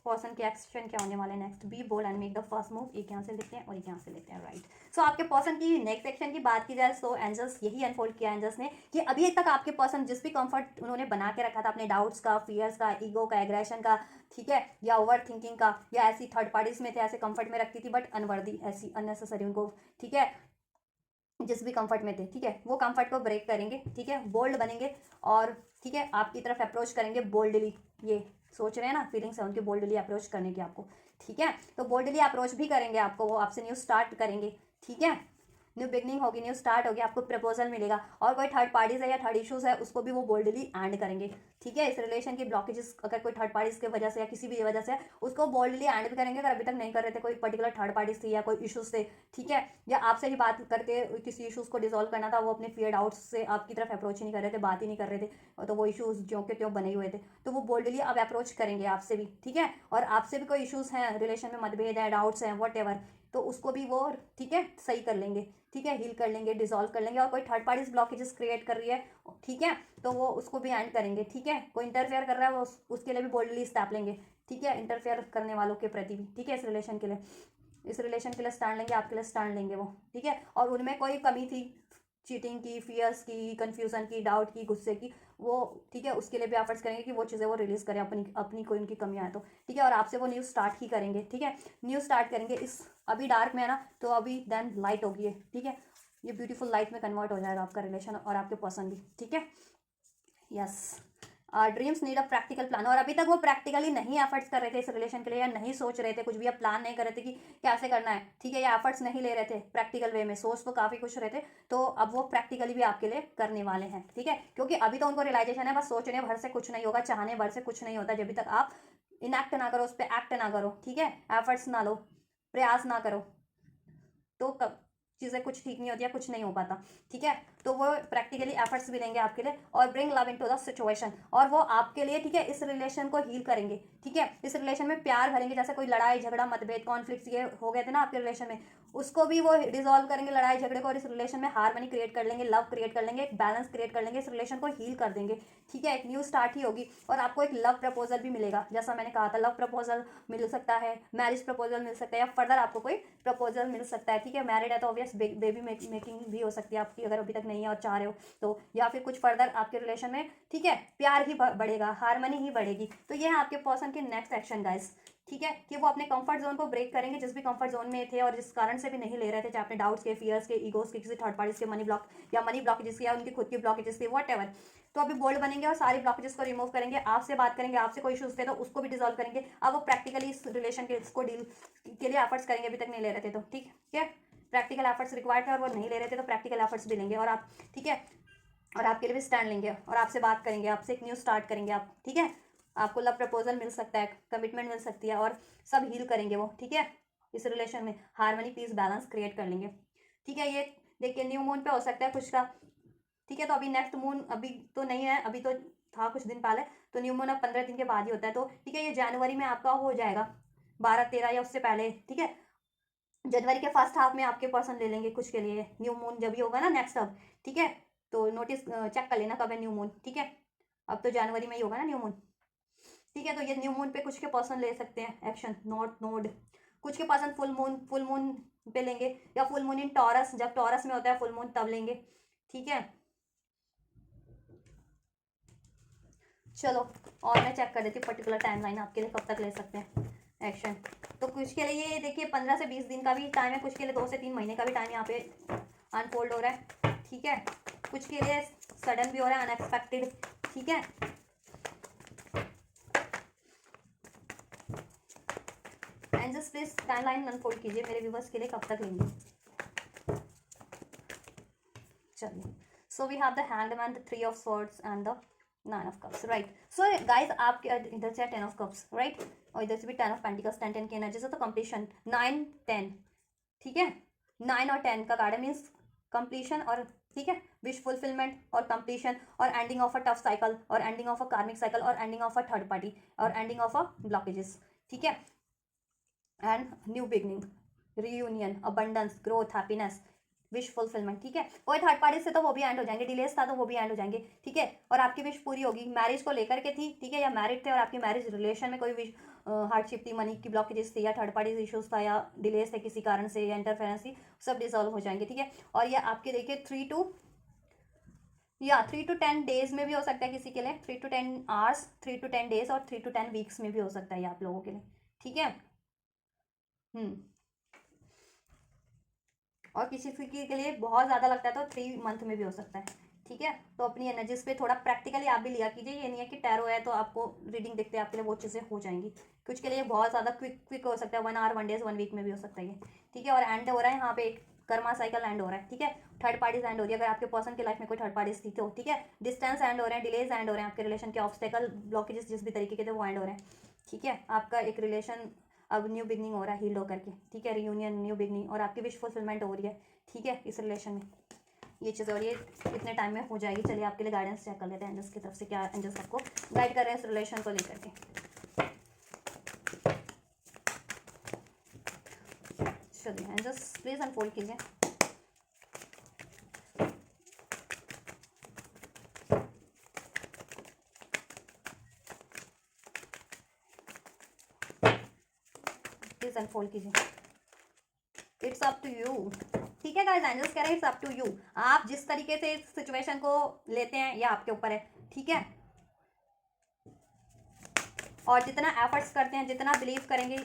पर्सन के एक्शन क्या होने वाले next, be bold and make the first move. एक यहाँ से लेते हैं और एक यहाँ से लेते हैं, राइट। सो आपके पर्सन की नेक्स्ट सेक्शन की बात की जाए, सो एंजल्स यही अनफोल्ड किया एंजल्स ने कि अभी तक आपके पर्सन जिस भी कंफर्ट उन्होंने बना के रखा था अपने डाउट्स का, फियर्स का, ईगो का, एग्रेशन का, ठीक है, या ओवर थिंकिंग का, या ऐसी थर्ड पार्टीज में थे ऐसे कंफर्ट में रखती थी बट अनवर्दी, ऐसी अननेसेसरी उनको, ठीक है, जिस भी कंफर्ट में थे, ठीक है, वो कंफर्ट को ब्रेक करेंगे, ठीक है, बोल्ड बनेंगे, और ठीक है आपकी तरफ अप्रोच करेंगे बोल्डली। ये सोच रहे हैं ना, फीलिंग्स है उनकी बोल्डली अप्रोच करने की आपको, ठीक है, तो बोल्डली अप्रोच भी करेंगे आपको, वो आपसे न्यू स्टार्ट करेंगे, ठीक है, न्यू बिगनिंग होगी, न्यू स्टार्ट होगी, आपको प्रपोजल मिलेगा, और कोई थर्ड पार्टीज है या थर्ड इशूज़ है उसको भी वो बोल्डली एंड करेंगे, ठीक है। इस रिलेशन की ब्लॉकेजेस अगर कोई थर्ड पार्टीज की वजह से या किसी भी वजह से उसको बोल्डली एंड भी करेंगे, अगर अभी तक नहीं कर रहे थे, कोई पर्टिकुलर थर्ड पार्टीज थी या कोई इशूज़ थे, ठीक है, या आपसे ही बात करके किसी इशूज़ को डिजोल्व करना था, वो अपने फियर डाउट्स से आपकी तरफ अप्रोच ही नहीं कर रहे थे, बात ही नहीं कर रहे थे, तो वो इशूज़ ज्यों के त्यों बने हुए थे, तो वो बोल्डली अब अप्रोच करेंगे आपसे भी, ठीक है, और आपसे भी कोई इशूज़ हैं, रिलेशन में मतभेद है, डाउट्स हैं, वट एवर, तो उसको भी वो, ठीक है, सही कर लेंगे, ठीक है, हील कर लेंगे, डिसॉल्व कर लेंगे, और कोई थर्ड पार्टीज ब्लॉकेजेस क्रिएट कर रही है, ठीक है, तो वो उसको भी एंड करेंगे, ठीक है। कोई इंटरफेयर कर रहा है वो उसके लिए भी बोल्डली स्टैप लेंगे, ठीक है, इंटरफेयर करने वालों के प्रति भी, ठीक है, इस रिलेशन के लिए स्टैंड लेंगे, आपके लिए स्टैंड लेंगे वो, ठीक है। और उनमें कोई कमी थी, चीटिंग की, फियर्स की, कन्फ्यूजन की, डाउट की, गुस्से की, वो, ठीक है, उसके लिए भी एफर्ट्स करेंगे कि वो चीज़ें वो रिलीज़ करें, अपनी अपनी कोई उनकी कमी आए तो, ठीक है, और आपसे वो न्यू स्टार्ट ही करेंगे, ठीक है, न्यू स्टार्ट करेंगे। इस अभी डार्क में है ना, तो अभी देन लाइट होगी, ठीक है, ये ब्यूटीफुल लाइट में कन्वर्ट हो जाएगा आपका रिलेशन और आपके पर्सन भी, ठीक है। Yes, dreams need a practical plan, और अभी तक वो प्रैक्टिकली नहीं एफर्ट्स कर रहे थे इस रिलेशन के लिए, या नहीं सोच रहे थे कुछ भी, अब प्लान नहीं कर रहे थे कि कैसे करना है, ठीक है, या एफर्ट्स नहीं ले रहे थे प्रैक्टिकल वे में, सोच तो काफ़ी कुछ रहे थे, तो अब वो प्रैक्टिकली भी आपके लिए करने वाले हैं, ठीक है, क्योंकि अभी तो उनको रियलाइजेशन है, बस सोचने भर से कुछ नहीं होगा, चाहने भर से कुछ नहीं होता, जब तक आप इनएक्ट ना करो, उस पर एक्ट ना करो, ठीक है, एफर्ट्स ना लो, प्रयास ना करो, तो कब चीज़ें कुछ ठीक नहीं होती है, कुछ नहीं हो पाता, ठीक है। तो वो प्रैक्टिकली एफर्ट्स भी लेंगे आपके लिए, और bring love into the situation, और वो आपके लिए, ठीक है, इस रिलेशन को हील करेंगे, ठीक है, इस रिलेशन में प्यार भरेंगे, जैसे कोई लड़ाई झगड़ा मतभेद कॉन्फ्लिक्ट्स ये हो गए थे ना आपके रिलेशन में, उसको भी वो डिसॉल्व करेंगे, लड़ाई झगड़े को, और इस रिलेशन में हार्मनी क्रिएट कर लेंगे, लव क्रिएट कर लेंगे, एक बैलेंस क्रिएट कर लेंगे, इस रिलेशन को हील कर देंगे, ठीक है। एक न्यू स्टार्ट ही होगी और आपको एक लव प्रपोजल भी मिलेगा, जैसा मैंने कहा था लव प्रपोजल मिल सकता है, मैरिज प्रपोजल मिल सकता है, या फर्दर आपको कोई प्रपोजल मिल सकता है, ठीक है। मैरिड है तो ऑब्वियस बेबी मेकिंग भी हो सकती है आपकी, अगर अभी तक नहीं है और चाह रहे हो तो, या फिर कुछ फर्दर आपके रिलेशन में, ठीक है, प्यार ही बढ़ेगा, हार्मनी ही बढ़ेगी। तो ये है आपके पर्सन के नेक्स्ट एक्शन गाइस, ठीक है, कि वो अपने कंफर्ट जोन को ब्रेक करेंगे, जिस भी कंफर्ट जोन में थे और जिस कारण से भी नहीं ले रहे थे, चाहे अपने डाउट्स के, फियर्स के, ईगोस के, किसी थर्ड पार्टीज के मनी ब्लॉक या मनी ब्लॉकेजेस के, या उनकी खुद की ब्लॉकेजेस थे, वॉट एवर। तो अभी बोल्ड बनेंगे और सारी ब्लॉकेजेस को रिमूव करेंगे, आपसे बात करेंगे, आपसे कोई इशूज थे तो उसको भी डिजोल्व करेंगे। अब वो प्रैक्टिकली इस रिलेशन के इसको डील के लिए एफर्ट्स करेंगे, अभी तक नहीं ले रहे थे तो, ठीक है। प्रैक्टिकल एफर्ट्स रिक्वायर्ड थे और वो नहीं ले रहे थे तो प्रैक्टिकल एफर्ट्स भी लेंगे, और आप, ठीक है, और आपके लिए भी स्टैंड लेंगे और आपसे बात करेंगे, आपसे एक न्यू स्टार्ट करेंगे आप, ठीक है। आपको लव प्रपोजल मिल सकता है, कमिटमेंट मिल सकती है, और सब हील करेंगे वो, ठीक है। इस रिलेशन में हार्मनी, पीस, बैलेंस क्रिएट कर लेंगे, ठीक है। ये देखिए न्यू मून पे हो सकता है कुछ का, ठीक है। तो अभी नेक्स्ट मून अभी तो नहीं है, अभी तो था कुछ दिन पहले, तो न्यू मून अब 15 दिन के बाद ही होता है, तो ठीक है, ये जनवरी में आपका हो जाएगा, 12-13 या उससे पहले, ठीक है। जनवरी के फर्स्ट हाफ में आपके पर्सन ले लेंगे कुछ के लिए, न्यू मून जब भी होगा ना नेक्स्ट, अब ठीक है। तो नोटिस चेक कर लेना कब है न्यू मून, ठीक है। अब तो जनवरी में ही होगा ना न्यू मून, ठीक है। तो ये न्यू मून पे कुछ के पर्सन ले सकते हैं एक्शन, नॉर्थ नोड। कुछ के पर्सन फुल मून पे लेंगे, या फुल मून इन टॉरस, जब टॉरस में होता है फुल मून तब लेंगे, ठीक है। चलो और मैं चेक कर देती हूँ पर्टिकुलर टाइमलाइन आपके लिए कब तक ले सकते हैं एक्शन। तो कुछ के लिए ये देखिए 15 से 20 दिन का भी टाइम है, कुछ के लिए 2 से 3 महीने का भी टाइम यहाँ पे अनफोल्ड हो रहा है, ठीक है। कुछ के लिए सडन भी हो रहा है, अनएक्सपेक्टेड, ठीक है। एंजल्स प्लीज टाइमलाइन अनफोल्ड कीजिए मेरे व्यूवर्स के लिए, कब तक लेंगे। चलिए, so we have the hanged man, the 3 of swords and the 9 of cups, right. So guys आपके इधर से 10 ऑफ कप्स, राइट, और इधर से भी 10 ऑफ पेंटिकल्स, 10 की एनर्जी से, तो कंप्लीशन 9-10, ठीक है। 9 और 10 का कार्ड मीन्स कंप्लीशन, और ठीक है, विश फुलफिलमेंट और कंप्लीशन, और ending of a tough cycle, और एंडिंग ऑफ अ कार्मिक साइकिल, और ending of a third party, और एंडिंग ऑफ अ ब्लॉकेजेस, ठीक है। And new beginning, reunion, abundance, growth, happiness, wish fulfilment, ठीक है। कोई थर्ड पार्टी से तो वो भी एंड हो जाएंगे, डिलेस था तो वो भी एंड हो जाएंगे, ठीक है। और आपकी विश पूरी होगी, मैरिज को लेकर के थी, ठीक है, या मैरिड थे और आपकी मैरिज रिलेशन में कोई विश हार्डशिप थी, मनी की ब्लॉकेजेस थी, या थर्ड पार्टी इशूज था, या डिलेस थे किसी कारण से, या इंटरफेरेंस थी, सब डिसॉल्व हो जाएंगे, ठीक है। और ये आपके देखिए 3 to 10 डेज में भी हो सकता है किसी के लिए, 3 to 10 आवर्स, 3 to 10 डेज, और 3 to 10 वीक्स में भी हो सकता है ये आप लोगों के लिए, ठीक है। और किसी के लिए बहुत ज़्यादा लगता है तो 3 मंथ में भी हो सकता है, ठीक है। तो अपनी एनर्जीज पे थोड़ा प्रैक्टिकली आप भी लिया कीजिए, ये नहीं है कि टैरो है तो आपको रीडिंग देखते हैं आपके लिए वो चीज़ें हो जाएंगी। कुछ के लिए बहुत ज़्यादा क्विक हो सकता है, 1 आवर, 1 डेज, 1 वीक में भी हो सकता है ये, ठीक है। और एंड हो रहा है यहाँ पे एक कर्मा साइकिल एंड हो रहा है, ठीक है। थर्ड पार्टीज एंड हो रही है, अगर आपके पर्सन की लाइफ में कोई थर्ड पार्टीज थी तो, ठीक है। डिस्टेंस एंड हो रहे हैं, डिलेज एंड हो रहे हैं, आपके रिलेशन के ऑब्स्टेकल, ब्लॉकेजेस जिस भी तरीके के थे वो एंड हो रहे हैं, ठीक है। आपका एक रिलेशन अब न्यू बिगनिंग हो रहा है, हील होकर के, ठीक है, रियूनियन, न्यू बिगनिंग, और आपकी विश फुलफिलमेंट हो रही है, ठीक है, इस रिलेशन में ये चीज़, और ये इतने टाइम में हो जाएगी। चलिए आपके लिए गाइडेंस चेक कर लेते हैं एंजल्स की तरफ से, क्या एंजल्स आपको गाइड कर रहे हैं इस रिलेशन को लेकर के। चलिए एंजल्स प्लीज अनफोल्ड कीजिए। प्लीज अनफोल्ड कीजिए। इट्स अप टू यू, ठीक है गाइस, एंजल्स कह रहे हैं इट्स अप टू यू, आप जिस तरीके से इस सिचुएशन को लेते हैं ये आपके ऊपर है, ठीक है। और जितना एफर्ट्स करते हैं, जितना बिलीव करेंगे,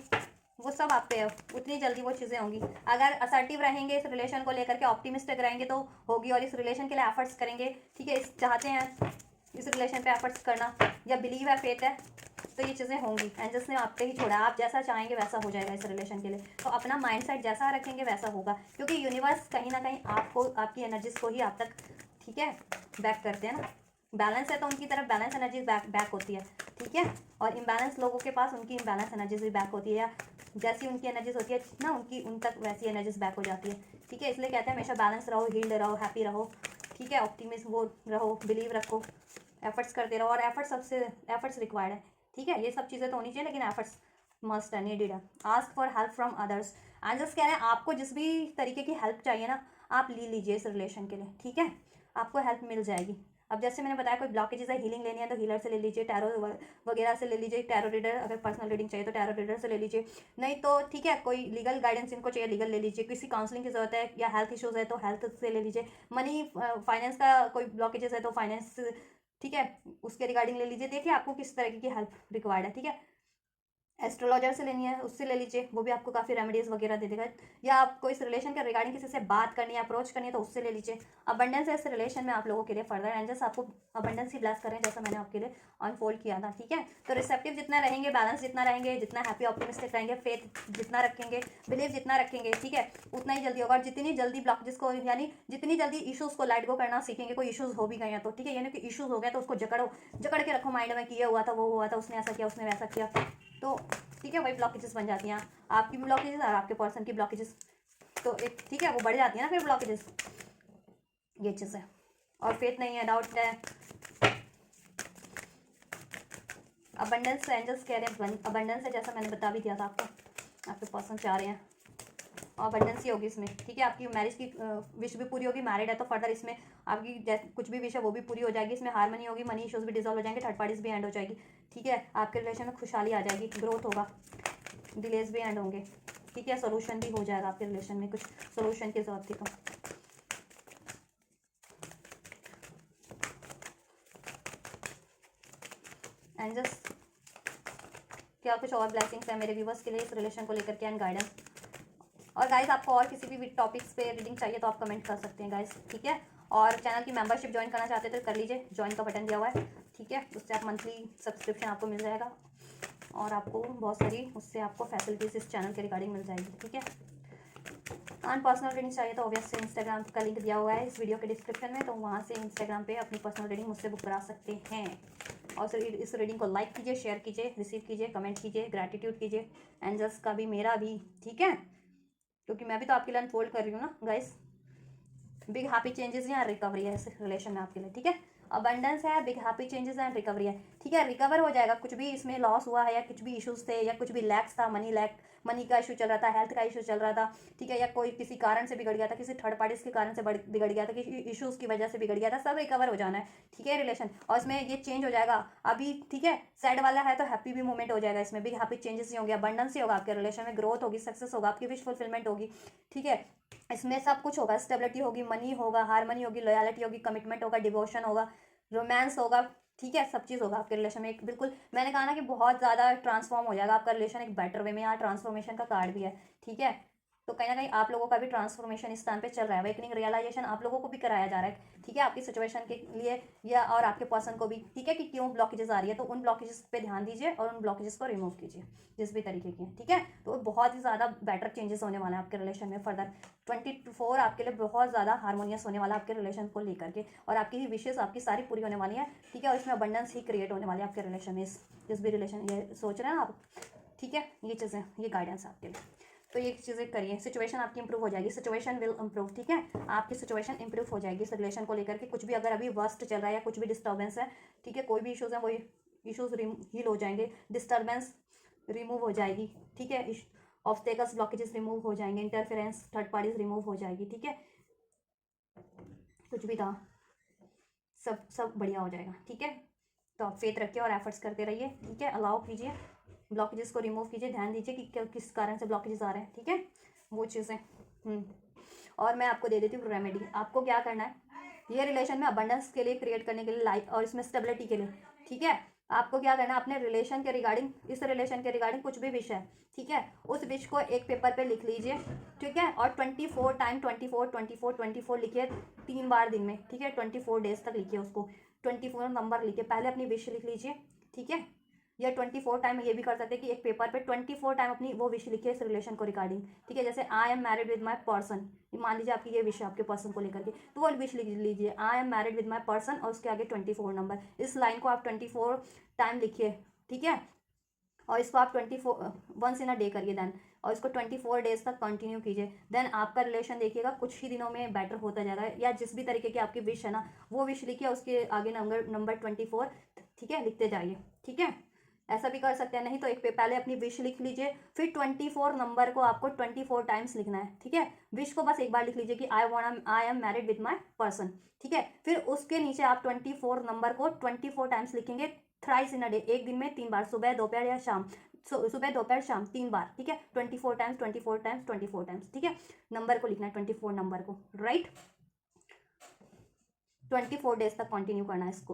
वो सब आप पे है, उतनी जल्दी वो चीज़ें होंगी। अगर असर्टिव रहेंगे इस रिलेशन को लेकर के, ऑप्टिमिस्टिक रहेंगे तो होगी, और इस रिलेशन के लिए एफर्ट्स करेंगे, ठीक है, इस चाहते हैं इस रिलेशन पे एफर्ट्स करना, या बिलीव है, फेथ है, तो ये चीज़ें होंगी। एंजल्स ने आप पे ही छोड़ा, आप जैसा चाहेंगे वैसा हो जाएगा इस रिलेशन के लिए। तो अपना माइंडसेट जैसा रखेंगे वैसा होगा, क्योंकि यूनिवर्स कहीं ना कहीं आपको, आपकी एनर्जीज को ही आप तक, ठीक है, बैक करते हैं ना। बैलेंस है तो उनकी तरफ बैलेंस एनर्जी बैक होती है, ठीक है। और इम्बैलेंस लोगों के पास उनकी इम्बैलेंस एनर्जीज भी बैक होती है, या जैसी उनकी एनर्जीज होती है ना उनकी, उन तक वैसी एनर्जीज बैक हो जाती है, ठीक है। इसलिए कहते हैं हमेशा बैलेंस रहो, हील्ड रहो, हैप्पी रहो, ठीक है, ऑप्टिमिस्ट वो रहो, बिलीव रखो, एफर्ट्स करते रहो, और एफर्ट्स सबसे एफर्ट्स रिक्वायर्ड है, ठीक है। ये सब चीज़ें तो होनी चाहिए लेकिन एफर्ट्स मस्ट है, नीडेड है। Ask for help from others, angels कह रहे हैं आपको जिस भी तरीके की हेल्प चाहिए ना आप ले लीजिए इस रिलेशन के लिए, ठीक है, आपको हेल्प मिल जाएगी। अब जैसे मैंने बताया कोई ब्लॉकेजेस है, हीलिंग लेनी है तो हीलर से ले लीजिए, टैरो वगैरह से ले लीजिए, टैरो रीडर, अगर पर्सनल रीडिंग चाहिए तो टैरो रीडर से ले लीजिए, नहीं तो ठीक है कोई लीगल गाइडेंस इनको चाहिए लीगल ले लीजिए, किसी काउंसलिंग की जरूरत है या हेल्थ इश्यूज है तो हेल्थ से ले लीजिए, मनी फाइनेंस का कोई ब्लॉकेजेस है तो फाइनेंस, ठीक है, उसके रिगार्डिंग ले लीजिए। देखिए आपको किस तरीके की हेल्प रिक्वायर्ड है, ठीक है। एस्ट्रोलॉजर से लेनी है उससे ले लीजिए, वो भी आपको काफ़ी रेमेडीज वगैरह दे देगा, या आपको इस रिलेशन के रिगार्डिंग किसी से बात करनी है, अप्रोच करनी है तो उससे ले लीजिए। अबंडेंस है इस रिलेशन में आप लोगों के लिए, फर्दर एंजल्स आपको अबंडेंस ही ब्लेस करें जैसा मैंने आपके लिए अनफोल्ड किया था, ठीक है। तो रिसेप्टिव जितना रहेंगे, बैलेंस जितना रहेंगे, जितना हैप्पी ऑप्टिमिस्टिक रहेंगे, फेथ जितना रखेंगे, बिलीव जितना रखेंगे, ठीक है, उतना ही जल्दी होगा। और जितनी जल्दी ब्लॉकेजेस को, यानी जितनी जल्दी इशूज़ को लेट गो करना सीखेंगे, कोई इशूज़ हो भी गए हैं तो ठीक है, यानी कि इशूज़ हो गया तो उसको जकड़ के रखो माइंड में कि ये हुआ था वो हुआ था, उसने ऐसा किया उसने वैसा किया, तो ठीक है वही ब्लॉकेजेस बन जाती हैं, आपकी भी ब्लॉकेजेस और आपके पर्सन की ब्लॉकेजेस, तो एक ठीक है वो बढ़ जाती है ना फिर ब्लॉकेजेस, ये चीज़ है। और फेथ नहीं है, डाउट है। अबंडेंस एंजल्स कह रहे हैं अबंडेंस है, जैसा मैंने बता भी दिया था आपको, आपके पर्सन चाह रहे हैं और अबंडेंस ही होगी इसमें, ठीक है। आपकी मैरिज की विश भी पूरी होगी, मैरिड है तो फर्दर इसमें आपकी कुछ भी विश है वो भी पूरी हो जाएगी, इसमें हारमनी होगी, मनी इश्यूज भी डिजॉल्व हो जाएंगे, थर्ड पार्टीज भी एंड हो जाएगी, ठीक है। आपके रिलेशन में खुशहाली आ जाएगी, ग्रोथ होगा, डिलेज भी एंड होंगे, ठीक है। सोल्यूशन भी हो जाएगा आपके रिलेशन में, कुछ सोल्यूशन की जरूरत थी तो। एंजल्स क्या कुछ और ब्लेसिंग्स है मेरे व्यूवर्स के लिए इस रिलेशन को लेकर के एंड गाइडेंस। और गाइज आपको और किसी भी टॉपिक्स पे रीडिंग चाहिए तो आप कमेंट कर सकते हैं गाइज, ठीक है। और चैनल की मेंबरशिप ज्वाइन करना चाहते हैं तो कर लीजिए, ज्वाइन का बटन दिया हुआ है, ठीक है। उससे आप मंथली सब्सक्रिप्शन आपको मिल जाएगा और आपको बहुत सारी उससे आपको फैसिलिटीज इस चैनल के रिगार्डिंग मिल जाएगी, ठीक है। एंड पर्सनल रीडिंग चाहिए तो ऑब्वियसली इंस्टाग्राम का लिंक दिया हुआ है इस वीडियो के डिस्क्रिप्शन में, तो वहाँ से इंस्टाग्राम पे अपनी पर्सनल रीडिंग मुझसे बुक करा सकते हैं। और सर इस रीडिंग को लाइक कीजिए, शेयर कीजिए, रिसीव कीजिए, कमेंट कीजिए, ग्रैटिट्यूड कीजिए, एंजल्स का भी मेरा भी, ठीक है, क्योंकि मैं भी तो आपके लिए अनफोल्ड कर रही हूँ ना गाइस। बिग हैप्पी चेंजेस या रिकवरी है इस रिलेशन में आपके लिए, ठीक है। अबंडेंस है, big happy changes and recovery है, ठीक है। रिकवर हो जाएगा, कुछ भी इसमें लॉस हुआ है या कुछ भी इश्यूज थे या कुछ भी लैक्स था, मनी का इशू चल रहा था, हेल्थ का इशू चल रहा था, ठीक है, या कोई किसी कारण से बिगड़ गया था, किसी थर्ड पार्टी के कारण से बिगड़ गया था, किसी इशूज की वजह से बिगड़ गया था, सब रिकवर हो जाना है, ठीक है रिलेशन। और इसमें ये चेंज हो जाएगा अभी, ठीक है। सैड वाला है तो हैप्पी भी मोमेंट हो जाएगा, इसमें बिग हैप्पी चेंजेस ही होंगे, अबंडेंस ही होगा आपके रिलेशन में, ग्रोथ होगी, सक्सेस होगा, आपकी विश फुलफिलमेंट होगी, ठीक है। इसमें सब कुछ होगा, स्टेबिलिटी होगी, मनी होगा, हारमनी होगी, लॉयलिटी होगी, कमिटमेंट होगा, डिवोशन होगा, रोमांस होगा, ठीक है, सब चीज़ होगा आपके रिलेशन में। एक बिल्कुल मैंने कहा ना कि बहुत ज़्यादा ट्रांसफॉर्म हो जाएगा आपका रिलेशन एक बेटर वे में, यहाँ ट्रांसफॉर्मेशन का कार्ड भी है, ठीक है। तो कहीं ना कहीं आप लोगों का भी ट्रांसफॉर्मेशन इस टाइम पे चल रहा है, वेकनिंग रियलाइजेशन आप लोगों को भी कराया जा रहा है, ठीक है, आपकी सिचुएशन के लिए या और आपके पर्सन को भी, ठीक है, कि क्यों ब्लॉकेजेस आ रही है, तो उन ब्लॉकेजेस पे ध्यान दीजिए और उन ब्लॉकेजेस को रिमूव कीजिए जिस भी तरीके की, ठीक है। तो बहुत ही ज़्यादा बेटर चेंजेस होने वाले हैं आपके रिलेशन में फर्दर। 24 आपके लिए बहुत ज़्यादा हारमोनियस होने वाला आपके रिलेशन को लेकर के, और आपकी विशेष आपकी सारी पूरी होने वाली है, ठीक है। और इसमें अबंडेंस ही क्रिएट होने वाली है आपके रिलेशन में, जिस भी रिलेशन ये सोच रहे हैं ना आप, ठीक है। ये चीज़ें, ये गाइडेंस आपके लिए, तो ये चीज़ें करिए, सिचुएशन आपकी इंप्रूव हो जाएगी, सिचुएशन विल इंप्रूव, ठीक है। आपकी सिचुएशन इंप्रूव हो जाएगी इस रिलेशन को लेकर के, कुछ भी अगर अभी वर्स्ट चल रहा है या कुछ भी डिस्टर्बेंस है, ठीक है, कोई भी इशूज़ है वो इशूज़ हील हो जाएंगे, डिस्टर्बेंस रिमूव हो जाएगी, ठीक है। ऑब्स्टेकल्स ब्लॉकेजेस रिमूव हो जाएंगे, इंटरफेरेंस थर्ड पार्टीज रिमूव हो जाएगी, ठीक है। कुछ भी था सब सब बढ़िया हो जाएगा, ठीक है। तो आप फेथ रखिए और एफर्ट्स करते रहिए, ठीक है। अलाउ कीजिए, ब्लॉकेजेस को रिमूव कीजिए, ध्यान दीजिए कि किस कारण से ब्लॉकेजेस आ रहे हैं, ठीक है, वो चीज़ें। और मैं आपको दे देती हूँ रेमेडी, आपको क्या करना है, ये रिलेशन में अबंडेंस के लिए क्रिएट करने के लिए, लाइफ और इसमें स्टेबिलिटी के लिए, ठीक है। आपको क्या करना है, अपने रिलेशन के रिगार्डिंग, इस रिलेशन के रिगार्डिंग कुछ भी विश है, ठीक है, उस विश को एक पेपर पे लिख लीजिए, ठीक है। और 24 टाइम 24 लिखिए 3 बार दिन में, ठीक है, 24 डेज तक लिखिए उसको, 24 नंबर लिखिए, पहले अपनी विश लिख लीजिए, ठीक है। या 24 टाइम ये भी कर सकते हैं कि एक पेपर पे 24 टाइम अपनी वो विश लिखिए इस रिलेशन को रिगार्डिंग, ठीक है। जैसे आई am married with my person, मान लीजिए आपकी ये विश है आपके पर्सन को लेकर के, तो वो विश लिख लीजिए, I am married with my person, और उसके आगे 24 नंबर, इस लाइन को आप 24 टाइम लिखिए, ठीक है। और इसको आप 24 वंस इन अ डे करिए देन, और इसको 24 डेज तक कंटिन्यू कीजिए, देन आपका रिलेशन देखिएगा कुछ ही दिनों में बेटर होता जाएगा। या जिस भी तरीके की आपकी विश है ना, वो विश लिखिए, उसके आगे नंबर 24, ठीक है, लिखते जाइए, ठीक है। ऐसा भी कर सकते हैं, नहीं तो एक पे पहले अपनी विश लिख लीजिए, फिर 24 नंबर को आपको 24 टाइम्स लिखना है, ठीक है। विश को बस एक बार लिख लीजिए कि I am married with my person, ठीक है। फिर उसके नीचे आप 24 नंबर को 24 टाइम्स लिखेंगे, थ्राइस इन अ डे, एक दिन में 3 बार, सुबह दोपहर या शाम, सुबह दोपहर शाम 3 बार, ठीक है। 24 टाइम्स 24 टाइम्स 24 टाइम्स, ठीक है। नंबर को लिखना है 24 नंबर को, राइट। 24 डेज तक कंटिन्यू करना है इसको,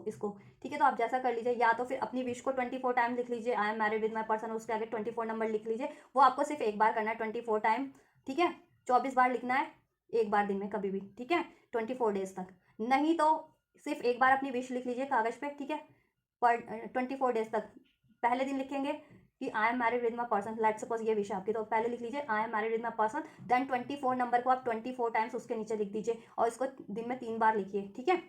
ठीक है। तो आप जैसा कर लीजिए, या तो फिर अपनी विश को 24 टाइम लिख लीजिए, I am married with my person, उसके आगे 24 नंबर लिख लीजिए। वो आपको सिर्फ एक बार करना है 24 टाइम, ठीक है। 24 बार लिखना है एक बार दिन में कभी भी, ठीक है, 24 डेज तक। नहीं तो सिर्फ एक बार अपनी विश लिख लीजिए कागज पे, ठीक है, पर 24 डेज तक। पहले दिन लिखेंगे कि I am married with my person, let's suppose ये विश आपकी, तो पहले लिख लीजिए I am married with my person, then 24 number को आप 24 टाइम्स उसके नीचे लिख दीजिए, और इसको दिन में 3 बार लिखिए, ठीक है।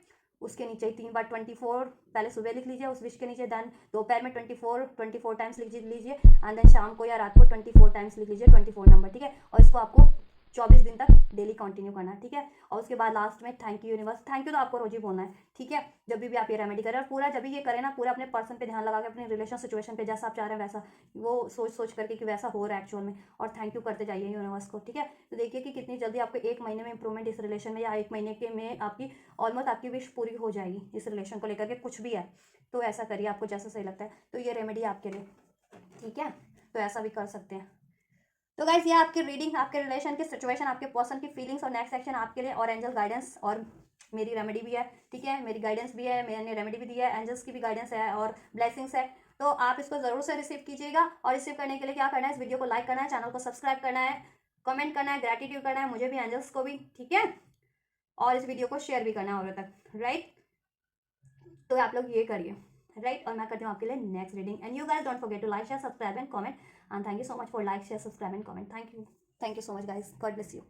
उसके नीचे 3 बार 24 पहले सुबह लिख लीजिए उस विश के नीचे, देन दोपहर में 24 टाइम्स लिख लीजिए, एंड देन शाम को या रात को 24 टाइम्स लिख लीजिए 24 नंबर, ठीक है। और इसको आपको 24 दिन तक डेली कंटिन्यू करना है, ठीक है। और उसके बाद लास्ट में thank you universe, thank you तो आपको रोज ही बोलना है, ठीक है। जब भी आप ये रेमेडी करें, और पूरा जब भी ये करें ना, पूरा अपने पर्सन पे ध्यान लगा के, अपने रिलेशन सिचुएशन पे जैसा आप चाह रहे हैं वैसा, वो सोच करके कि वैसा हो रहा है एक्चुअल में, और थैंक यू करते जाइए यूनिवर्स को, ठीक है। तो देखिए कि कितनी जल्दी आपको 1 महीने में इंप्रूवमेंट इस रिलेशन में, या 1 महीने के में आपकी ऑलमोस्ट आपकी विश पूरी हो जाएगी इस रिलेशन को लेकर के, कुछ भी है तो ऐसा करिए, आपको जैसा सही लगता है। तो ये रेमेडी आपके लिए, ठीक है। तो ऐसा भी कर सकते हैं। तो गाइस ये आपकी रीडिंग, आपके रिलेशन की सिचुएशन, आपके पर्सन की फीलिंग्स, और नेक्स्ट सेक्शन आपके लिए, और एंजल गाइडेंस, और मेरी रेमेडी भी है, ठीक है। मेरी गाइडेंस भी है, मैंने रेमेडी भी दी है, एंजल्स की भी गाइडेंस है और ब्लेसिंग्स है। तो आप इसको जरूर से रिसीव कीजिएगा, और रिसीव करने के लिए क्या करना है, इस वीडियो को लाइक करना है, चैनल को सब्सक्राइब करना है, कमेंट करना है, ग्रेटिट्यूड करना है मुझे भी, एंजल्स को भी, ठीक है। और इस वीडियो को शेयर भी करना है औरों तक, राइट। तो आप लोग ये करिए, राइट। और मैं करती हूँ आपके लिए next reading, and you guys don't forget to like share subscribe and comment, and thank you so much for like share subscribe and comment, thank you so much guys, god bless you.